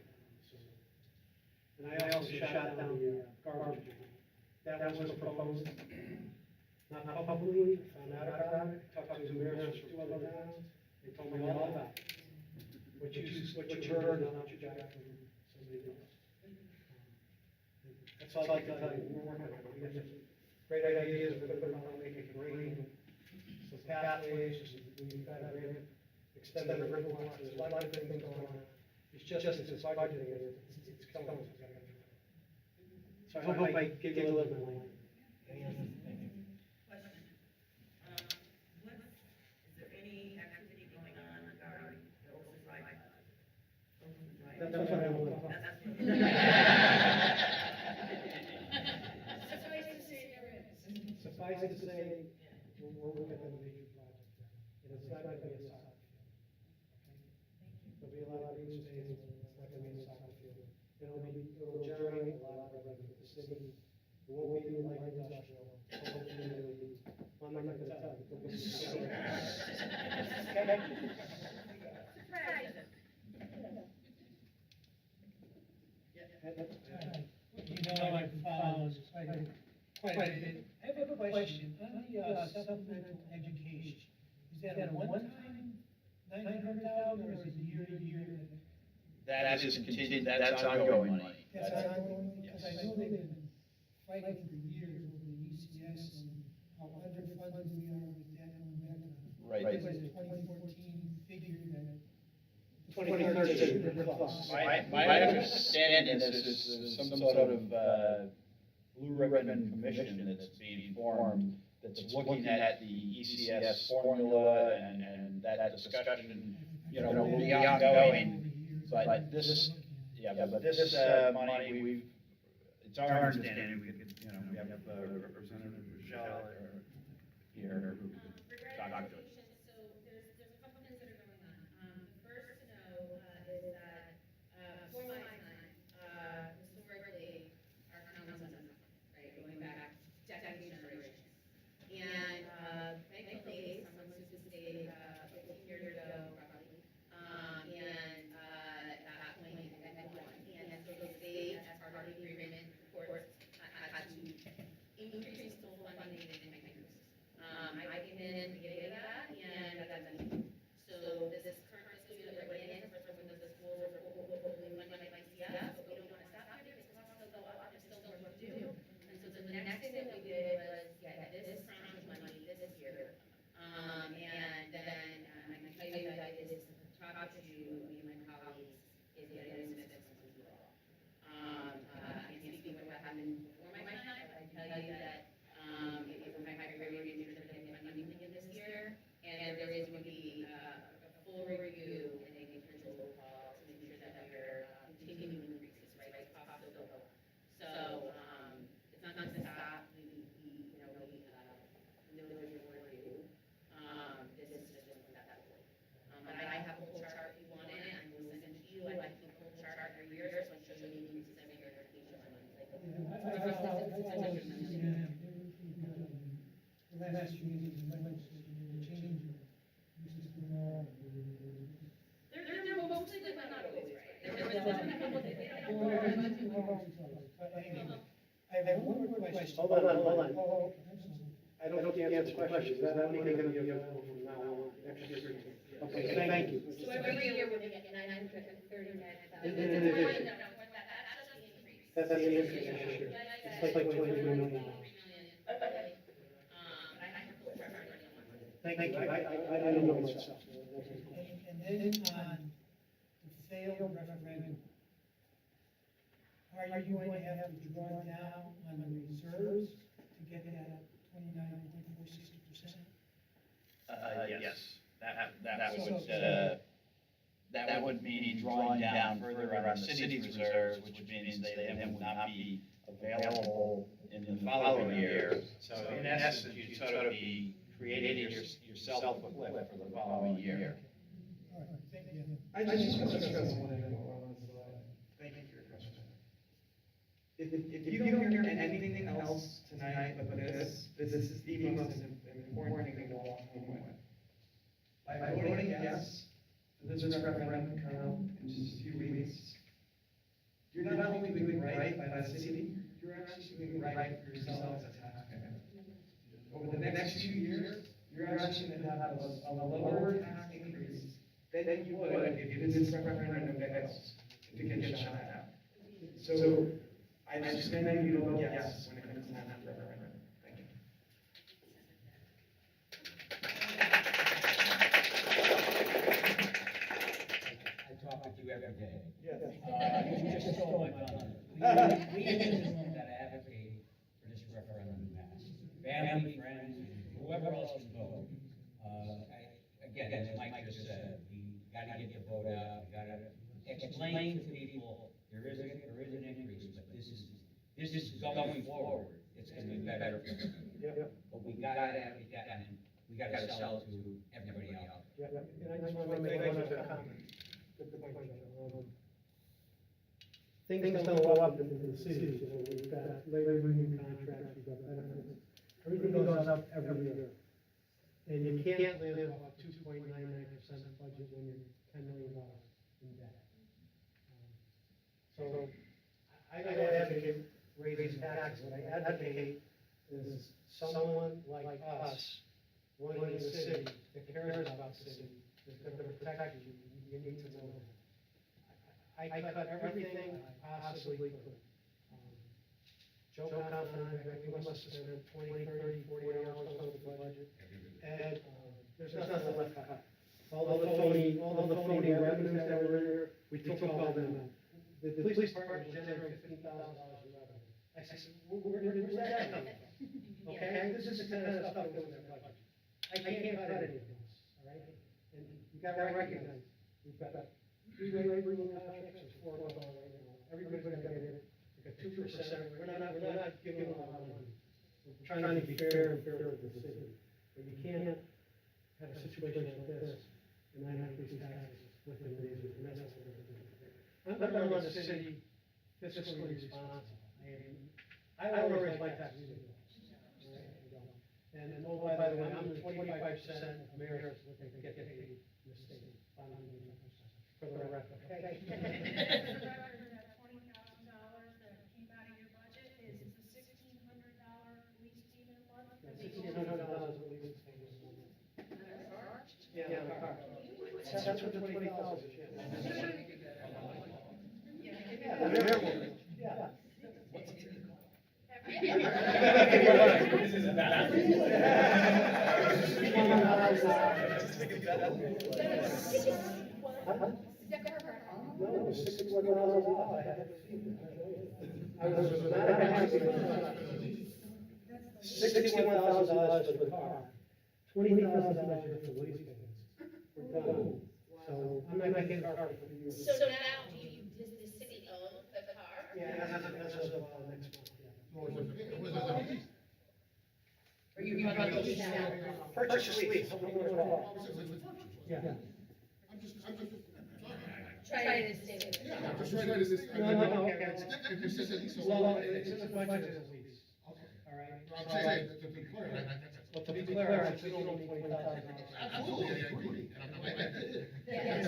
And I also shot down the garbage. That was proposed, not publicly, found out about it, talked to the mayors from 2 other towns, they told me all about it. What you heard, and what you got from somebody else. That's all I can tell you, we're working on it. We got some great ideas, we're gonna make it green, some pathways, we've got to extend the river walk, there's a lot of things going on. It's just budgeting, it's coming. So I hope I gave you a little bit of light. Question. Is there any activity going on regarding the Ocean Drive? That's what I want to talk about. Suffice to say, we're working on a major project there, and it's not gonna be a soccer field. There'll be a lot of green space, and it's not gonna be a soccer field. It'll generate a lot of revenue for the city. It won't be like industrial. Hopefully it'll be, well, I'm not gonna tell you. It'll be so- You know, I follow quite a bit. I have a question, on the supplemental education, is that a one-time 900,000 or is it year to year? That is continued, that's ongoing money. That's ongoing, because I know they've been fighting for years over the ECS and how underfunded we are with that going back to. Right. It was a 2014 figure that the 23rd is the close. My understanding is there's some sort of, blue ribbon commission that's being formed, that's looking at the ECS formula and that discussion, will be ongoing. But this, but this, money, it's our understanding, we could, we have Representative Rochelle here who could talk to it. So there's a couple things that are going on. First to know is that before my time, historically, our town was nothing, right, going back decades, generations. And thankfully, someone sued the state 15 years ago, roughly. And at that point, it had won. And so the state, as part of the agreement, of course, had to increase full funding and increase. I came in at the beginning of that, and that doesn't. So this current fiscal year that we're in, for some of the schools are hopefully funded by CS, but we don't want to stop there because costs still go up, there's still more work to do. And so the next thing that we did was get this tranche of money this year. And then I can tell you that it is talk to you and my colleagues is that it is mixed with you all. I can't speak to what happened before my time, but I can tell you that it was my priority to ensure that we have funding this year. And there is going to be a full review and a potential call to make sure that we're continuing increases, right? Costs will go up. So it's not going to stop. We know there's a review. This is just one step forward. But I have a full chart if you want it, and I will send it to you. I like the full chart every year, so it shows you the increases every year. Last few meetings, you might change your uses to more. They're mostly good, but not always right. They don't I have one more question. Hold on. Oh, I don't think you answered the question, is that only gonna be available from now on, next year? Okay, thank you. So every year we're gonna get 939,000. That's That's the increase this year. It's like $23 million. Thank you, I don't know myself. And then on the failed referendum, are you going to have to draw down on the reserves to get that 29.460%? Yes, that would mean drawing down further on the city's reserves, which means they then would not be available in the following year. So in essence, you sort of be creating yourself a cliff for the following year. All right, thank you. I just want to stress one thing on this slide. Thank you for your question. If you don't hear anything else tonight but this is the most important thing to walk home with. By voting yes to this referendum come in just a few weeks, you're not only doing right by the city, you're actually doing right for yourself as a taxpayer. Over the next few years, you're actually going to have a lower tax increase than you would if this referendum fails, if it gets shot down. So I just recommend you to vote yes when it comes down to the referendum. Thank you. I talk with you every day. Yes. You just stole my thunder. We that advocate for this referendum to pass. Family, friends, whoever else can vote. Again, as Mike just said, we gotta get the vote out, we gotta explain to people, there is an increase, but this is going forward. It's gonna be better for them. Yep. But we gotta sell to everybody else. Yeah, and I just want to make one other comment. Good point, Joe. Things don't go up in the cities, we've got labor union contracts, we've got benefits, everything goes up every year. And you can't live off 2.99% budget when you're $10 million in debt. So, I don't advocate raising taxes, what I advocate is someone like us running the city, that cares about the city, that's gonna protect you, you need to know that. I cut everything I possibly could. Joe Confident, we must have spent 20, 30, 40 hours on the budget, and there's nothing left to cut. all the phony revenues that were in there, we took all them out. The police department generated $15,000 in revenue. I said, where's that coming from? Okay, this is the kind of stuff that goes in their budget. I can't cut any of this, all right? And you gotta recognize, we've got three labor union contracts, there's 4 of them right now. Everybody's gonna get it, we got 2%, we're not giving a lot of money. We're trying to be fair and fair with the city. But you can't have a situation like this and then increase taxes within reason, and that's what we're doing. I'm not on the city fiscally responsible. I always like taxes. And oh, by the way, I'm the 25% of mayors that they get paid in the state. For the record, okay? For the record, that $20,000 that came out of your budget is the $1,600 lease payment one? $1,600 at least. Yeah, the car. That's what the 20,000 is, yeah. The mayor will, yeah. No, it's $61,000. I was not happy. $61,000 for the car, $20,000 for the lease payments. We're done. So I'm not getting a car for you. So now, does the city own the car? Yeah, as of next month, yeah. Or you brought those down? Purchase lease. Yeah. Try to stay with it. Yeah, I'm just trying to, No, okay. it's just a lease, so. Well, it's in the budget as a lease. Okay. All right. I'm saying, to be clear, Well, to be clear, I think you don't need $20,000. absolutely, I agree, and I'm, I did. Yes.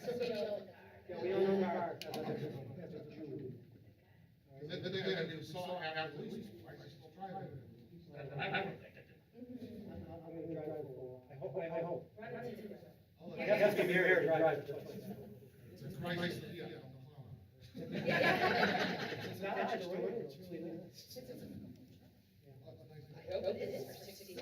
So we own the car. Yeah, we own the car as of June. Then they got to saw after the lease, I still drive it. I would think it. I'm gonna drive for a while. I hope. Run into the- You have to be married to drive it. It's a Chrysler, yeah, on the phone. It's not actually, it's really nice. I hope it is for 60.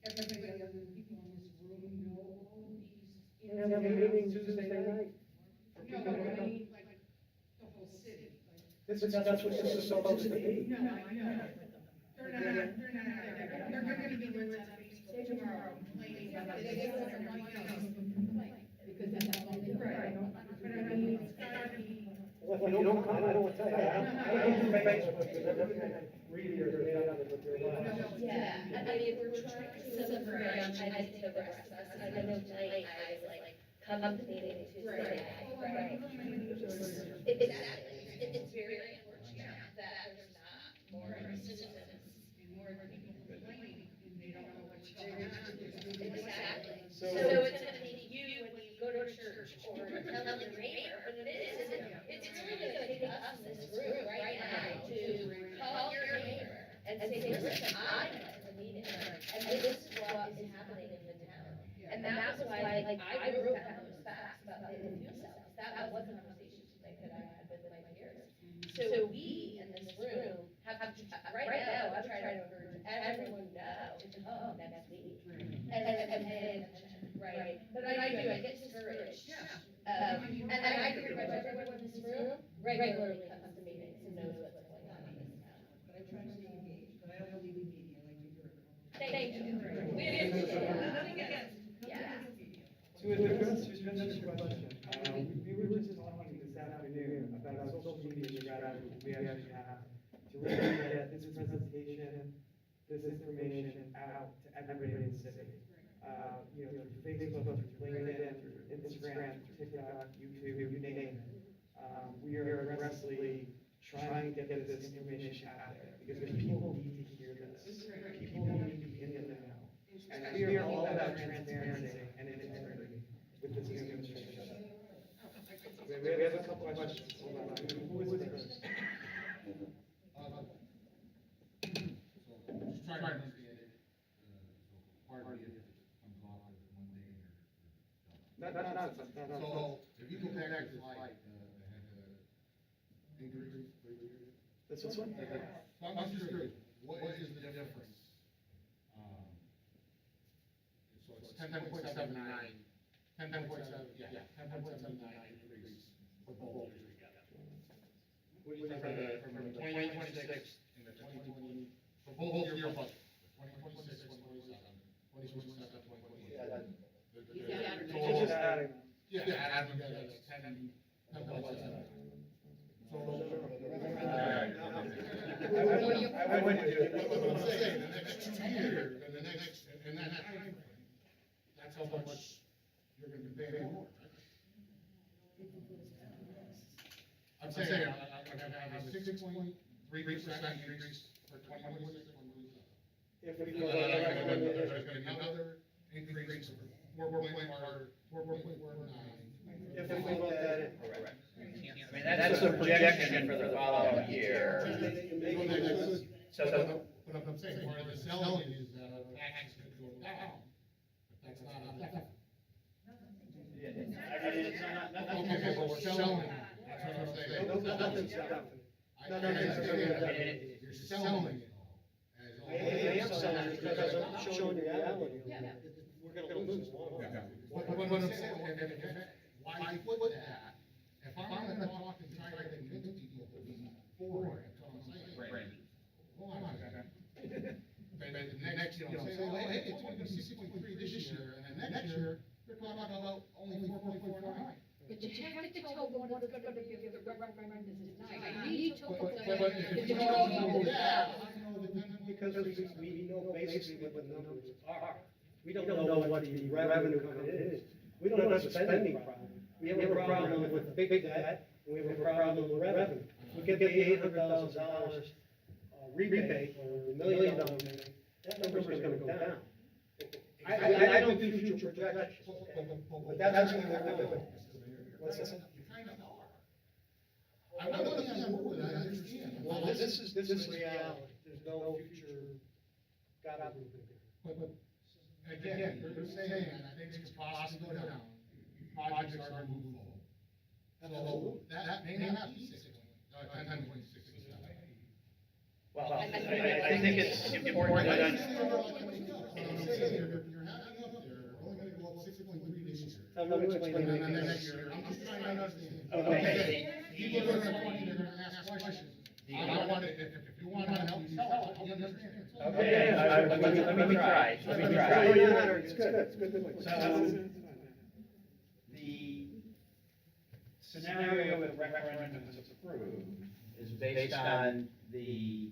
Everybody other than people in this room know all of these. We have a meeting Tuesday night. For No, people but to I come. mean, like, the whole city, like. That's what this is supposed to be. No, I know. They're gonna be the ones on Facebook tomorrow complaining about this and everything else. Because that's all they write. But I mean, it's gotta be. Well, if you don't come, I don't want to tell you. I don't do Facebook, because everything I read here is made up of your life. Yeah, I mean, we're trying to simplify, I'm trying to think of the rest of us, I know tonight I was like, come up to meeting to say, right. Exactly, it's very unfortunate that there's not more citizens. More people complaining and they don't know what's going on. Exactly, so it's gonna take you when you go to church or tell your neighbor, but it's really gonna take us in this room right now to call your neighbor and say, listen, I'm at the meeting, and this is what is happening in the town. And that was why, like, I wrote down those facts about the fuel cells, that was a conversation tonight that I had with my peers. So we, in this room, have, right now, I'm trying to encourage everyone now to come next week. And pay attention, right? But I get discouraged. And I can pretty much everyone in this room regularly comes to meetings and knows what's going on in this town. But I try to stay engaged, but I don't leave the media like you heard. Thank you. We appreciate it. Yeah. To address your question, we were just talking this afternoon about social media strategy we actually have to really get this presentation, this information out to everybody in the city. You know, through Facebook, through LinkedIn, through Instagram, through TikTok, YouTube, you name it. We are aggressively trying to get this information out there because people need to hear this. People need to be in the know. And we are all about transparency and integrity with this new administration. We have a couple of questions. Hold on. Who was the first? So, just trying to understand it, hardly if it comes off as one day or. So, if you go back to like, the increase, This one? I'm just curious, what is the difference? So it's 10.79, 10.7, yeah, 10.79 increase for both years together. What do you think? From the 2026 and the 2020, for both year budget, 2026, 2027, 2027, 2028. Yeah, that- He's adding. Yeah, add them together, that's 10.7. So. I wouldn't do it. But I'm saying, the next 2 years, and the next, and that time frame, that's how much you're gonna be paying more, right? I'm saying, I'm gonna have a 6.3% increase for 2026, 2027. If we And go then that way, there's gonna be another increase of 4.49. if we vote that in. Correct. I mean, that's the projection for the following year. So, But I'm saying, part of the selling is that our taxes could go down, but that's not on that. Okay, but we're selling, that's what I'm saying. Nothing's done. You're selling it. I am selling it because I'm showing the reality. We're gonna lose in the long run. What I'm saying, why put that? If I'm gonna talk and try to convince people to be for it, that's what I'm saying. Hold on a second. But the next, say, oh, hey, it's only gonna be 6.3 this year, and then next year, they're talking about only 4.49. But you have to tell them what's gonna be if the referendum is denied. You need to. But if you don't know that, how do you know the 10.7? Because we know basically what the numbers are. We don't know what the revenue coming in is. We don't have a spending problem. We have a problem with the big debt, and we have a problem with revenue. We get the $800,000 rebate, or $1 million rebate, that number's gonna go down. I don't do future projections, but that's what they're doing. What's that? You kind of are. I'm not looking at board, I understand. Well, this is reality. There's no future God movement. But again, you're saying that things could possibly go down, projects are moving forward. So that may not be 10.67. well, I think it's important to You're having up there, we're only gonna go up 6.3 this year. I'm not explaining And then it. next year, I'm just trying to understand. Okay. People are gonna talk, they're gonna ask questions. I want it, if you wanna help me sell it, you understand. Okay, let me try. It's good, it's good. So, the scenario if referendum is approved is based on the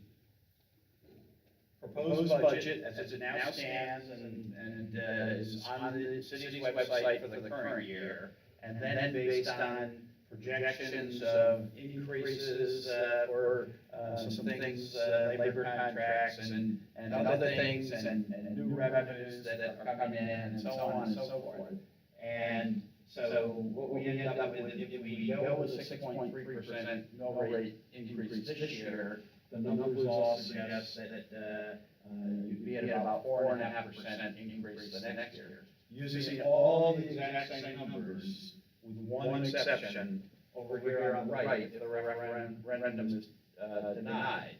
proposed budget as it now stands and is on the city's website for the current year, and then based on projections of increases for some things, labor contracts and other things, and new revenues that are coming in, and so on and so forth. And so what we end up with, if we go with a 6.3% mill rate increase this year, the numbers all suggest that you'd be at about 4.5% increase the next year. Using all the exact same numbers, with one exception, over here on the right, if the referendum is denied.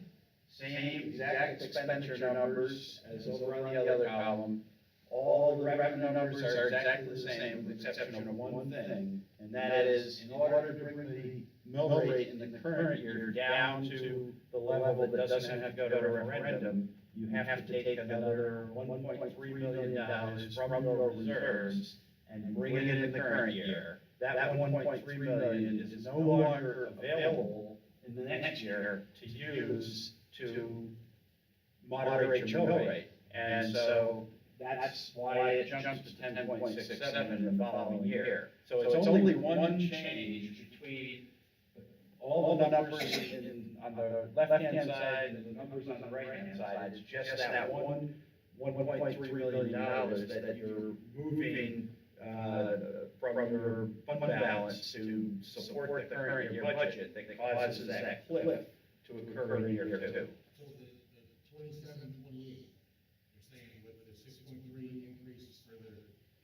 Same exact expenditure numbers as over on the other column. All the revenue numbers are exactly the same, with the exception of one thing, and that is, in order to bring the mill rate in the current year down to the level that doesn't have to go to a referendum, you have to take another $1.3 million from the reserves and bring it in the current year. That $1.3 million is no longer available in the next year to use to moderate your mill rate. And so that's why it jumps to 10.67 in the following year. So it's only one change between all the numbers on the left-hand side and the numbers on the right-hand side. It's just that $1.3 million that you're moving from your fund balance to support the current year budget that causes that cliff to occur in year two. So the 27, 28, you're saying with the 6.3 increase for the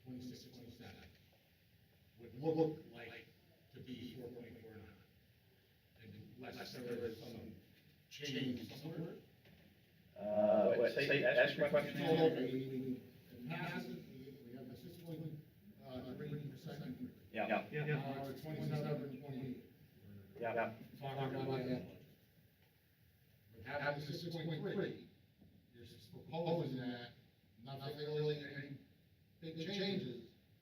26, 27, would look like to be 4.49. And unless there was some change somewhere. Ask your question. In Madison, we have a 6.3% increase. Yeah. Now it's 27, 28. Yeah. Talking about that. But having the 6.3, you're proposing that, nothing really, any big changes,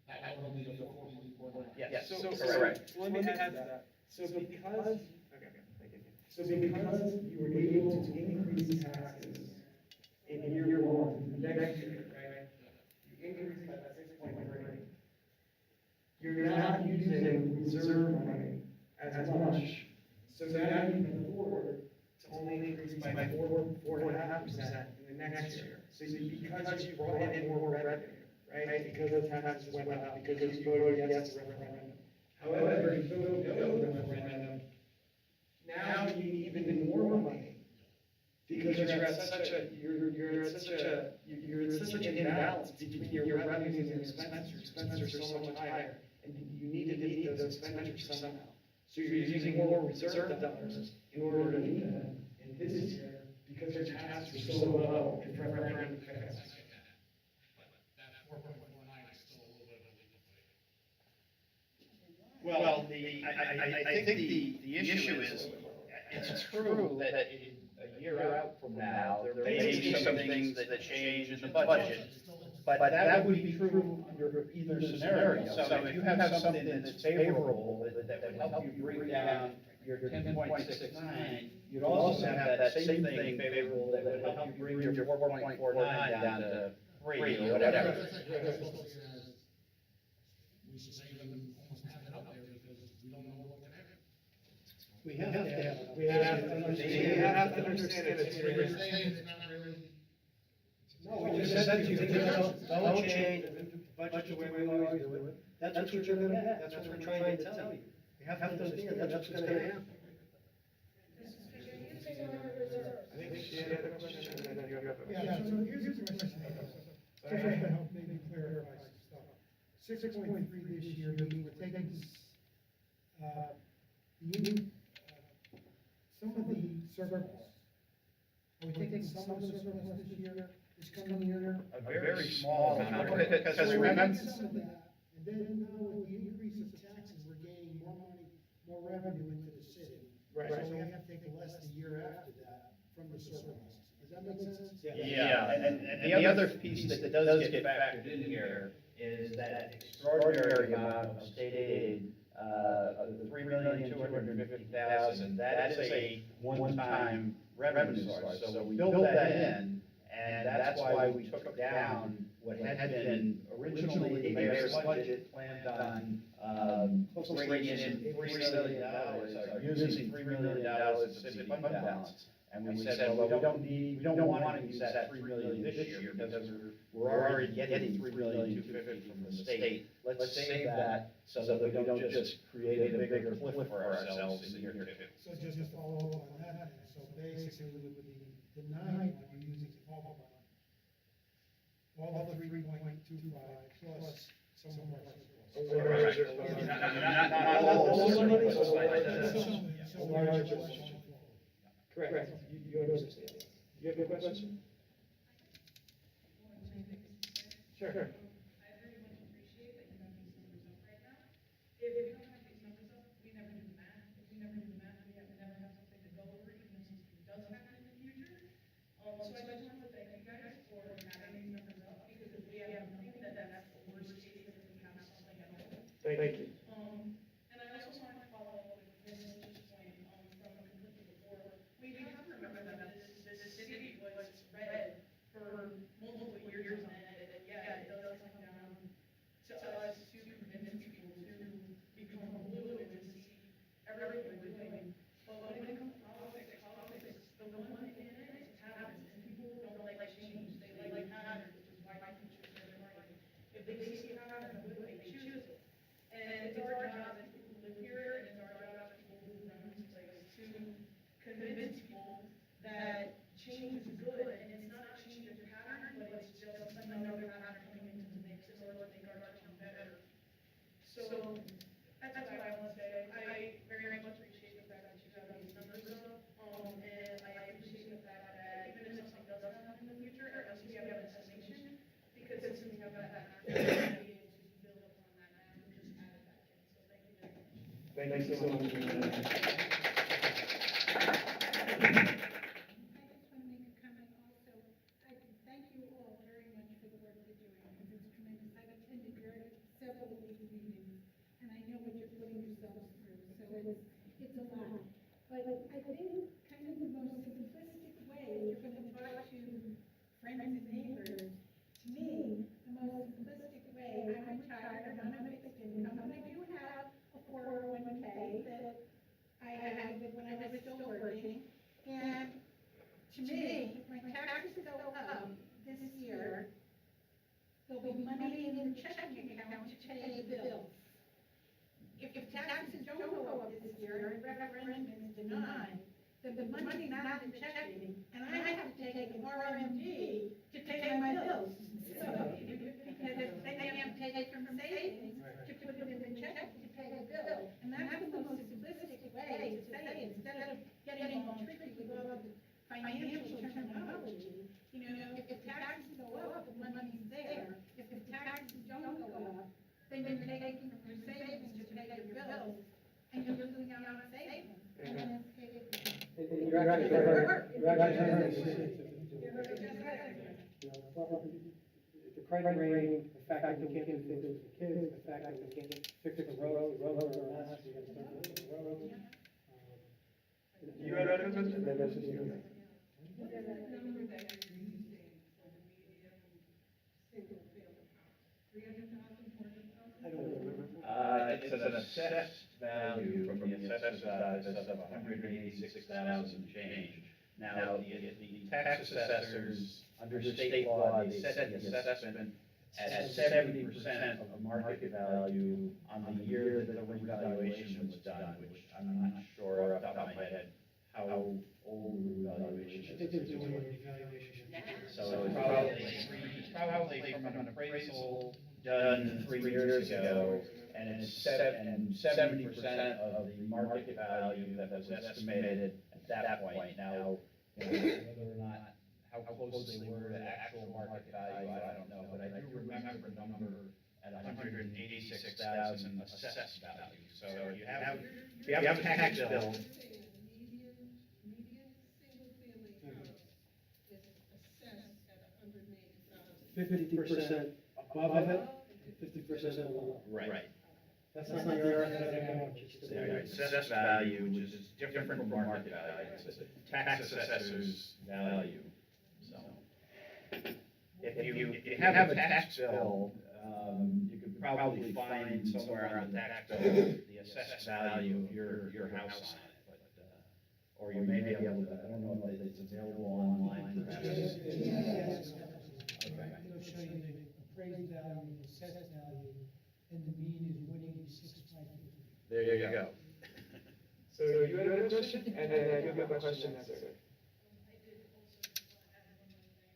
that would only be a 4.49. Yes, So correct. let me add to that. So because, so because you were able to increase taxes in year one, next year, right? You increased by that 6.3. You're not using reserve money as much. So now you can afford to only increase by 4.5% in the next year. So because you brought in more revenue, right? Because the taxes went up, because you voted yes to referendum. However, you voted no to referendum, now you need even more money. Because you're at such an imbalance between your revenues and your expenses. Your expenses are so much higher, and you need to meet those expenditures somehow. So you're using more reserve dollars in order to meet them in this year, because your taxes are so low if referendum fails. That 4.49 is still a little bit of a leap of faith. Well, I think the issue is, it's true that a year out from now, there may be some things that change in the budget, but that would be true under either scenario. So if you have something that's favorable, that would help you bring down your 10.69, you'd also have that same thing favorable that would help you bring your 4.49 down to 3 or whatever. We should say them almost have it up there because we don't know what can happen. We have to have, We have to understand it's We're saying it's not really. No, we just said to you, don't change the budget the way we always do it. That's what you're gonna get, that's what we're trying to tell you. You have to understand, that's what's gonna happen. I think she had a question, and then you have a. Yeah, so here's the question. Just to help maybe clarify some stuff. 6.3 this year, meaning we're taking some of the surplus. Are we taking some of the surplus this year, this coming year? A very small amount, because So we're remember, taking some of that, and then now with the increase of taxes, we're gaining more money, more revenue into the city. Right. So we have to take less the year after that from the surplus. Does that make sense? yeah, and the other piece that does get factored in here is that extraordinary amount of state aid, of the $3,250,000, that is a one-time revenue source. So we built that in, and that's why we took down what had been originally the mayor's budget planned on, bringing in $3 million, or using $3 million of city fund balance. And we said, well, we don't want to use that $3 million this year, because we're already getting $3,250,000 from the state. Let's save that so that we don't just create a bigger cliff for ourselves in year 2. So just to follow up on that, so basically with the 9 one, you're using all the 3.25 plus some more. Not all the money, so Correct. You understand. You have a question? Sure. I very much appreciate that you have these numbers up right now. If we don't have these numbers up, we never do the math. If we never do the math, we never have something to go over, even if something does happen in the future. So I just want to thank you guys for having these numbers up, because if we have nothing, then that's the worst case, if we have something at all. Thank you. And I also wanted to follow up with Mrs. point, from completely before. We have to remember that this city was red for multiple years on end, and yeah, it does come down to us to convince people to become blue and to see everything we're doing. But when it comes to politics, the one thing in it is patterns, and people don't like change, they like patterns, which is why people choose their party. If they see a pattern of good, they choose it. And it's our job as people who live here, and it's our job as people who run this place to convince people that change is good, and it's not a change of pattern, but it's just another pattern coming into the mix in order to make our town better. So, that's what I want to say. I very much appreciate the fact that you have these numbers up, and I but I think kind of the most simplistic way, if you're gonna talk to friends and neighbors, to me, the most simplistic way, I'm retired, I'm on a fixed income, and I do have a 401k that I had when I was still working. And to me, if my taxes go up this year, there'll be money in the checking account to pay the bills. If taxes don't go up this year and referendum is denied, then the money's not in the checking, and I have to take an RMD to pay my bills. So, because they have to take from savings to put it in the check to pay the bill. And that's the most simplistic way to say it, instead of getting all tricky with all of the financial terminology. You know, if taxes go up, the money's there. If the taxes don't go up, then you're taking from your savings to pay your bills, and you're losing out on savings. And You're actually right. You're actually right. The credit rating, the fact that we can't do things with the kids, the fact that we can't fix the roads are a mess, we gotta start fixing the roads. You had other questions? Then that's just, what is that number that you're using for the medium single family house? 300,000, 400,000? I don't remember. It's an assessed value from the assessor's office of $186,000 change. Now, the tax assessors, under state law, they set the assessment at 70% of market value on the year that the revaluation was done, which I'm not sure off the top of my head how old the revaluation I think is. they're doing a revaluation. So it's probably from an appraisal done 3 years ago, and it's 70% of the market value that was estimated at that point. Now, whether or not, how close they were to actual market value, I don't know, but I do remember the number at 186,000 assessed value. So if you have a tax bill, Median single family house is assessed at 180,000. 50% above it, 50% below. right. That's not your economic. Their assessed value, which is different from market value, it's a tax assessor's value, so. If you have a tax bill, you could probably find somewhere on the tax bill the assessed value of your house on it, but, or you may be able to, I don't know if it's available online perhaps. Okay. It'll show you the appraised value, the assessed value, and the mean is 186,550. There you go. So you had a question, and then you have a question after. I did also want to add one more thing.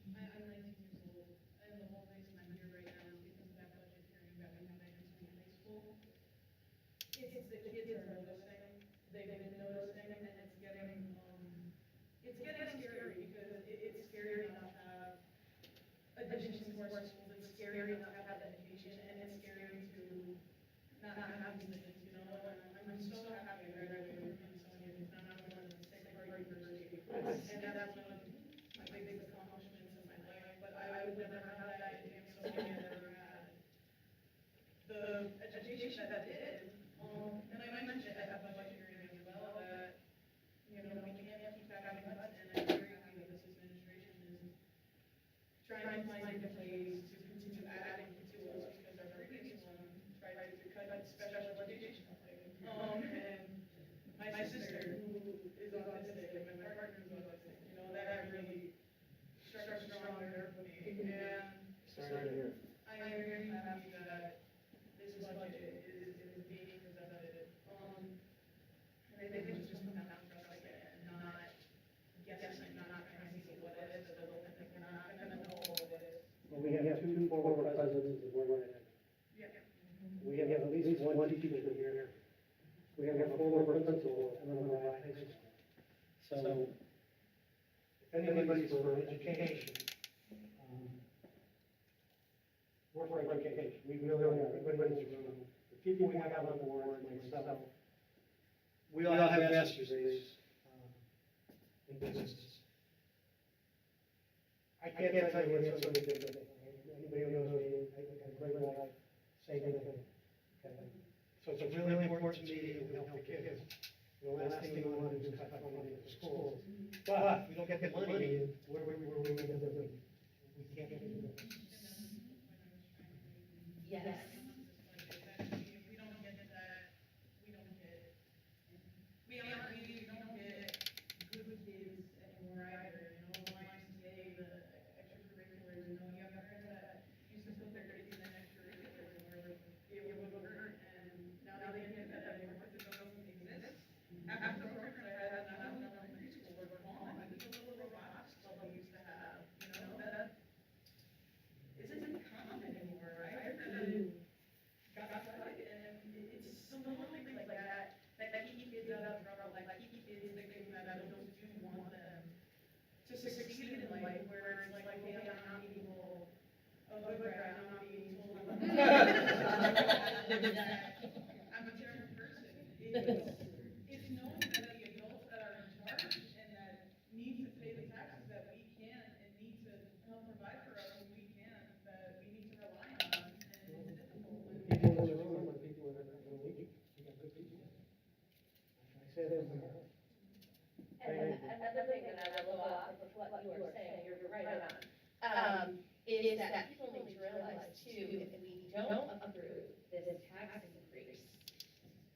I'm 19 years old, and the whole reason I'm here right now is because of that budget hearing that we had at Ansonia High School. It's the kids are noticing, they've been noticing, and it's getting scary, because it's scary not to have additions to our schools, it's scary not to have education, and it's scary to not have these things, you know, and I'm so happy I graduated from Ansonia, because now I'm going to the second grade university. And that's one of my biggest accomplishments in my life, but I would never have that in Ansonia, never had the education that I did. And I mentioned it at the budget hearing as well, that, you know, we can't keep having cuts, and I'm very happy that this administration is trying to find different ways to continue adding to us, because our previous one tried to cut special education. And my sister, who is autistic, and my partner is autistic, you know, that really struck a strong nerve with me. And Sorry to hear. I am very happy that this budget is being presented. And I think it's just come down to us again, and not guessing, not trying to see what it is, but I think we're not gonna know what it is. Well, we have two former presidents and one right now. Yeah. We have at least one teacher here. We have a former principal at Illinois High School. So, if anybody's for education, we're for education. We really are, everybody's for, the people we have on board, myself, we all have master's degrees in business. I can't tell you what somebody did today. Anybody who knows me, I have a great life, say anything. Okay? So it's really important to me that we help the kids. The last thing we want to do is cut money for schools. But if we don't get the money, where we make a living? We can't get a living. Yes. If we don't get that, we don't get good kids anymore either, you know, like today, the extracurriculars, you know, you haven't heard that, used to put their kids in extracurriculars, and we're like, it would hurt, and now they can't get that anymore, because it doesn't exist. After the programs I had, and I don't know, in preschool, were gone, like, the little robotics club we used to have, you know, that isn't common anymore, right? And got started, and it's some little things like that, that keep kids out of trouble, like keep kids thinking that adults do want them to succeed in life, where it's like, okay, I'm not being told, oh, good, right, I'm not being told I'm a terrible person. It's knowing that the adults that are in charge and that need to pay the taxes that we can and need to help provide for us when we can, that we need to rely on, and it's difficult. People in the room and people in the league, you got good people. I say there's a. And then another thing that I will go off of what you were saying, you're right on, is that people need to realize too, if we don't approve this tax increase,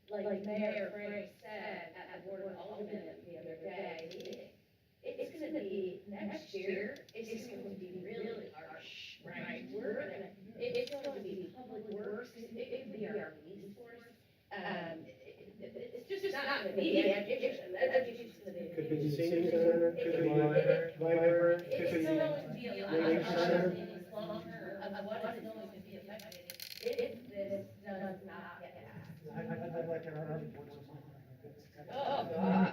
like Mayor Frank said at the Board of Aldermen the other day meeting, it's gonna be, next year, it's going to be really harsh, right? It's going to be public works, it could be our police force, it's just not gonna be education, education's gonna be. Could be the senior center, could be library, could It's be. going to be a lot Waiting of center. things longer of what is going to be affected if this does not get passed. I'd like an army board or something. Oh, God.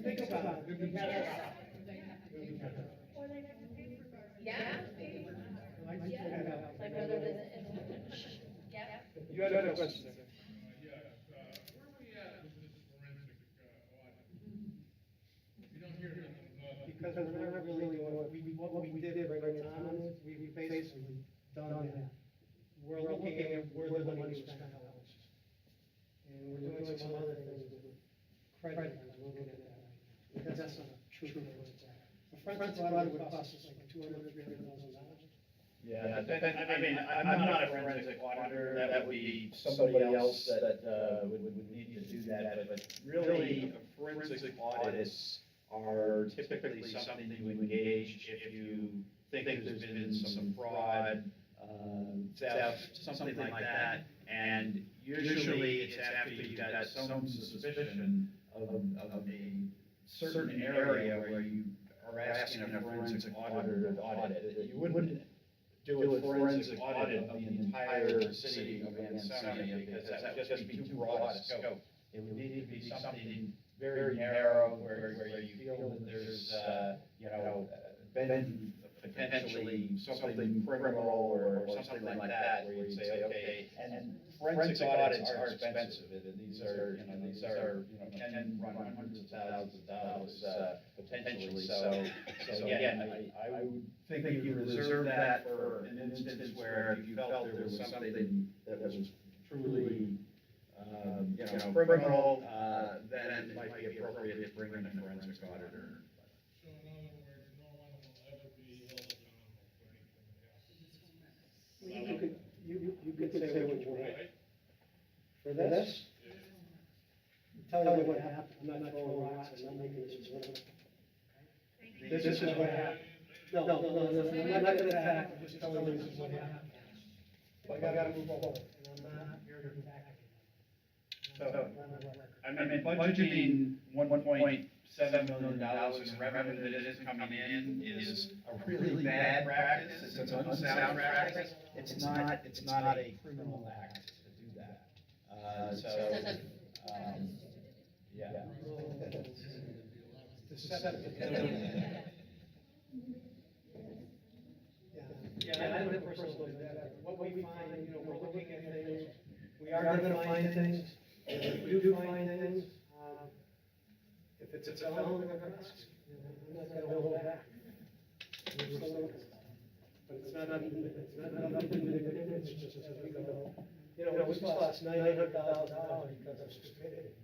Think about it. Yeah. Like whether there's, yeah. You had a question. Where are we at with this forensic audit? We don't hear nothing about it. Because we're not really doing, what we did right now is, we basically done that. We're looking at where the money was spent on. And we're doing some other things with credit, we're looking at that. Because that's not true. The forensic audit would cost us like $200,000-$300,000. Yeah, I mean, I'm not a forensic auditor, that would be somebody else that, would need to do that, but really, forensic audits are typically something you engage if you think there's been some fraud, theft, something like that, and usually it's after you've got some suspicion of a certain area where you are asking a forensic auditor to audit it. You wouldn't do a forensic audit of the entire city of Ansonia, because that would just be too broad a scope. It would need to be something very narrow, where you feel that there's, been potentially something criminal or something like that, where you'd say, okay, and forensic audits are expensive, and these are, can run hundreds of thousands of dollars, potentially, so again, I would think you reserve that for an instance where if you felt there was something that was truly, criminal, then it might be appropriate to bring in a forensic auditor. So in other words, no one will ever be held accountable for anything that happens. You could say what you want. Right? For this, tell you what happened, I'm not throwing rocks, I'm not making this work. This is what happened. No, I'm not gonna attack, I'm just telling you this is what happened. But I gotta move forward, and I'm not here to attack So, I mean, budgeting $1.7 million in revenue that isn't coming in is a really bad practice, it's an unsound practice. It's not a criminal act to do that. Yeah. Yeah, I live personally, what we find, we're looking at things, we are gonna find things, if we do find things, if it's a felon, we're gonna ask, I'm not gonna hold back. But it's not, nothing, it's just as we go, we just lost $900,000 because of stupidity.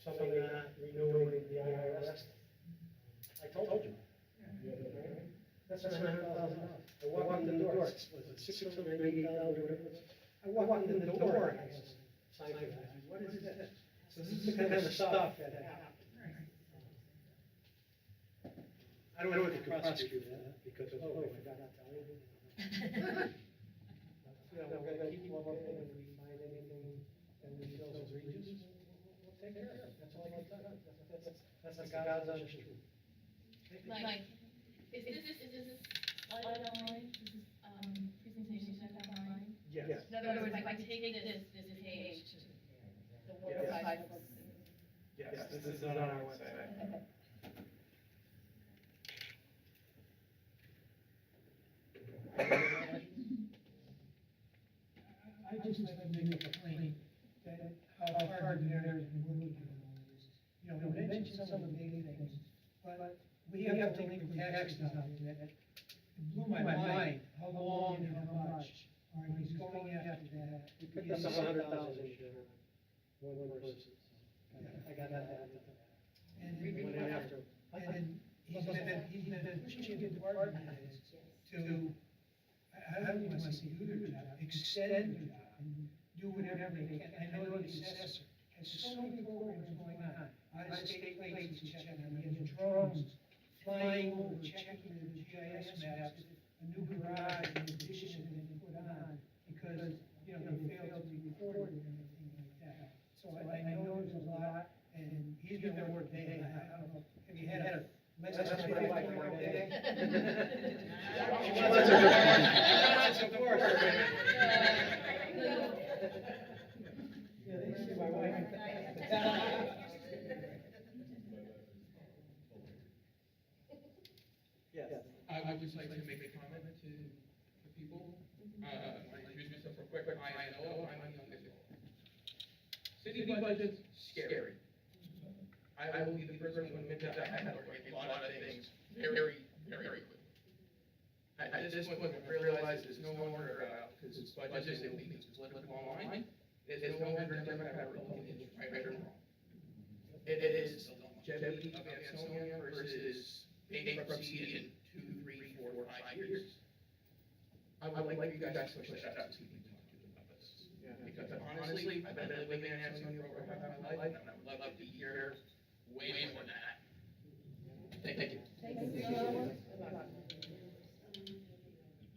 Somebody not renewing the IRS. I told you. That's $900,000. I walked in the door, was it 680,000, whatever it was? I walked in the door and I said, sign for that. What is this? So this is the kind of stuff that happened. I don't know if you can prosecute that, because, I forgot to tell you. We're gonna keep looking, and if we find anything that we feel is egregious, we'll take care of it. That's all I can tell you. That's the God's honest truth. Mike, is this slide online? Is this, presentation set online? Yes. In other words, if I take this page to the website. Yes, this is on our website. Okay. I just like to make a complaint that how hard the mayor's been working on all this. We mentioned some of the big things, but we have delinquent taxes out there that blew my mind, how long and how much. All right, he's going after that. That's $100,000 one person. I got that. And Went after. and he's been pushing the department heads to, I don't even want to say do their job, extend their job, and do whatever they can. I know the assessor has so many programs going on, out-of-state places he's checking on, he has drones flying over, checking the GIS maps, a new garage, an addition has been put on, because, they failed to record it and everything like that. So I know there's a lot, and he's been working day and night. I don't know, have you had a nice That's day? my wife, day? Yeah, they see my wife. Yes. I would just like to make a comment to people. I introduce myself real quick. I know I'm young as well. City budget's scary. I will be the first one to admit that I had to work a lot of things very, very quickly. At this point, I realized there's no longer, because it's budget is illegal, it's political online. There's no longer Democrat or Republican, right or wrong. It is longevity of Ansonia versus bankruptcy in 2, 3, 4, 5 years. I would like you guys to push that out to people and talk to them about this. Because honestly, I've been living in Ansonia for over half my life, and I would love to be here way more than that. Thank you.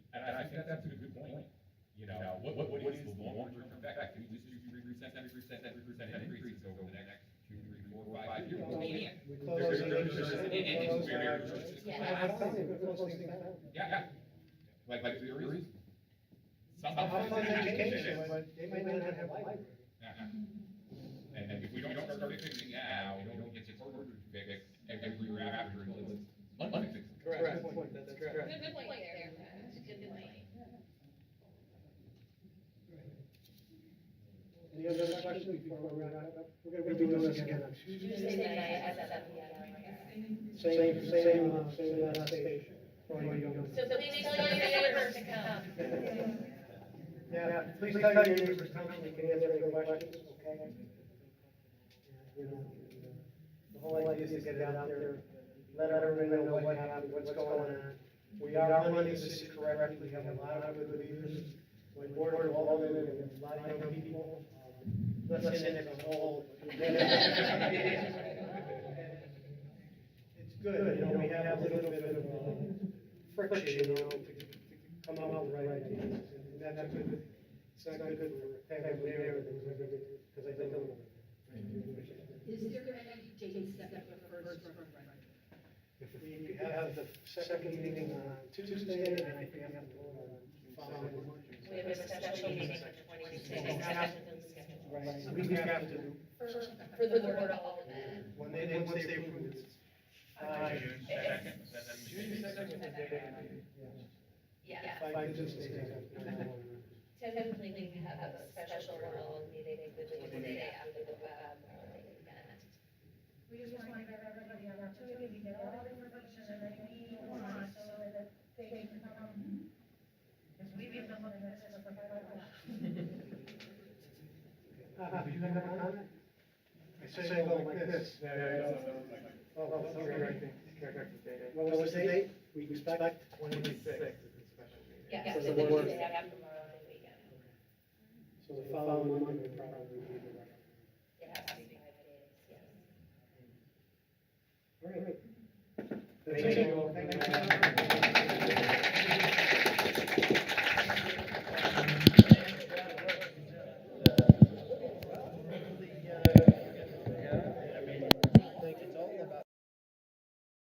And I think that's a good point. What is the long-term effect? Can we just do 3%, 10% increase over the next 2, 3, 4, 5 years? We close Yeah. Like there is. I'll fund education, but they might not have life. And if we don't start fixing now, we don't get to further fix every year after until it's unfixed. Correct. Good point, that's correct. Good point there, good point. Any other questions before we wrap up? We're gonna be doing this again on Tuesday night at 7 p.m. Same station. For you young. So please tell your neighbors to come. Yeah, please tell your neighbors to come, so we can answer any questions, okay? The whole idea is to get it out there, let everybody know what happened, what's going on. We are running this correctly, we have a lot of good leaders, my board of aldermen, and a lot of young people. Listen, it's all. It's good, we have a little bit of friction, to come up with the right ideas, and that's good. It's not good for having there, because I don't know. Is there any dates that refers from If we have the second meeting on Tuesday, then I think I have to go on following Monday. We have a special meeting for 26. Right, so we have to, For the board of aldermen. once they approve it. June 2nd. June 2nd is the day. Yeah. 5 Tuesdays after. Typically, we have a special board of aldermen meeting the Tuesday after the event. We just want to give everybody an opportunity to get all the information that they need and want so that they can come. Because we've been looking at this for quite a while. Do you have a comment? I say go like this. Oh, correcting date. What was the date? We expect 26th is the special meeting. Yeah, So so the the board- Tuesday after tomorrow this weekend. So the following Monday would probably be the. It has to be 5 days, yes. All right,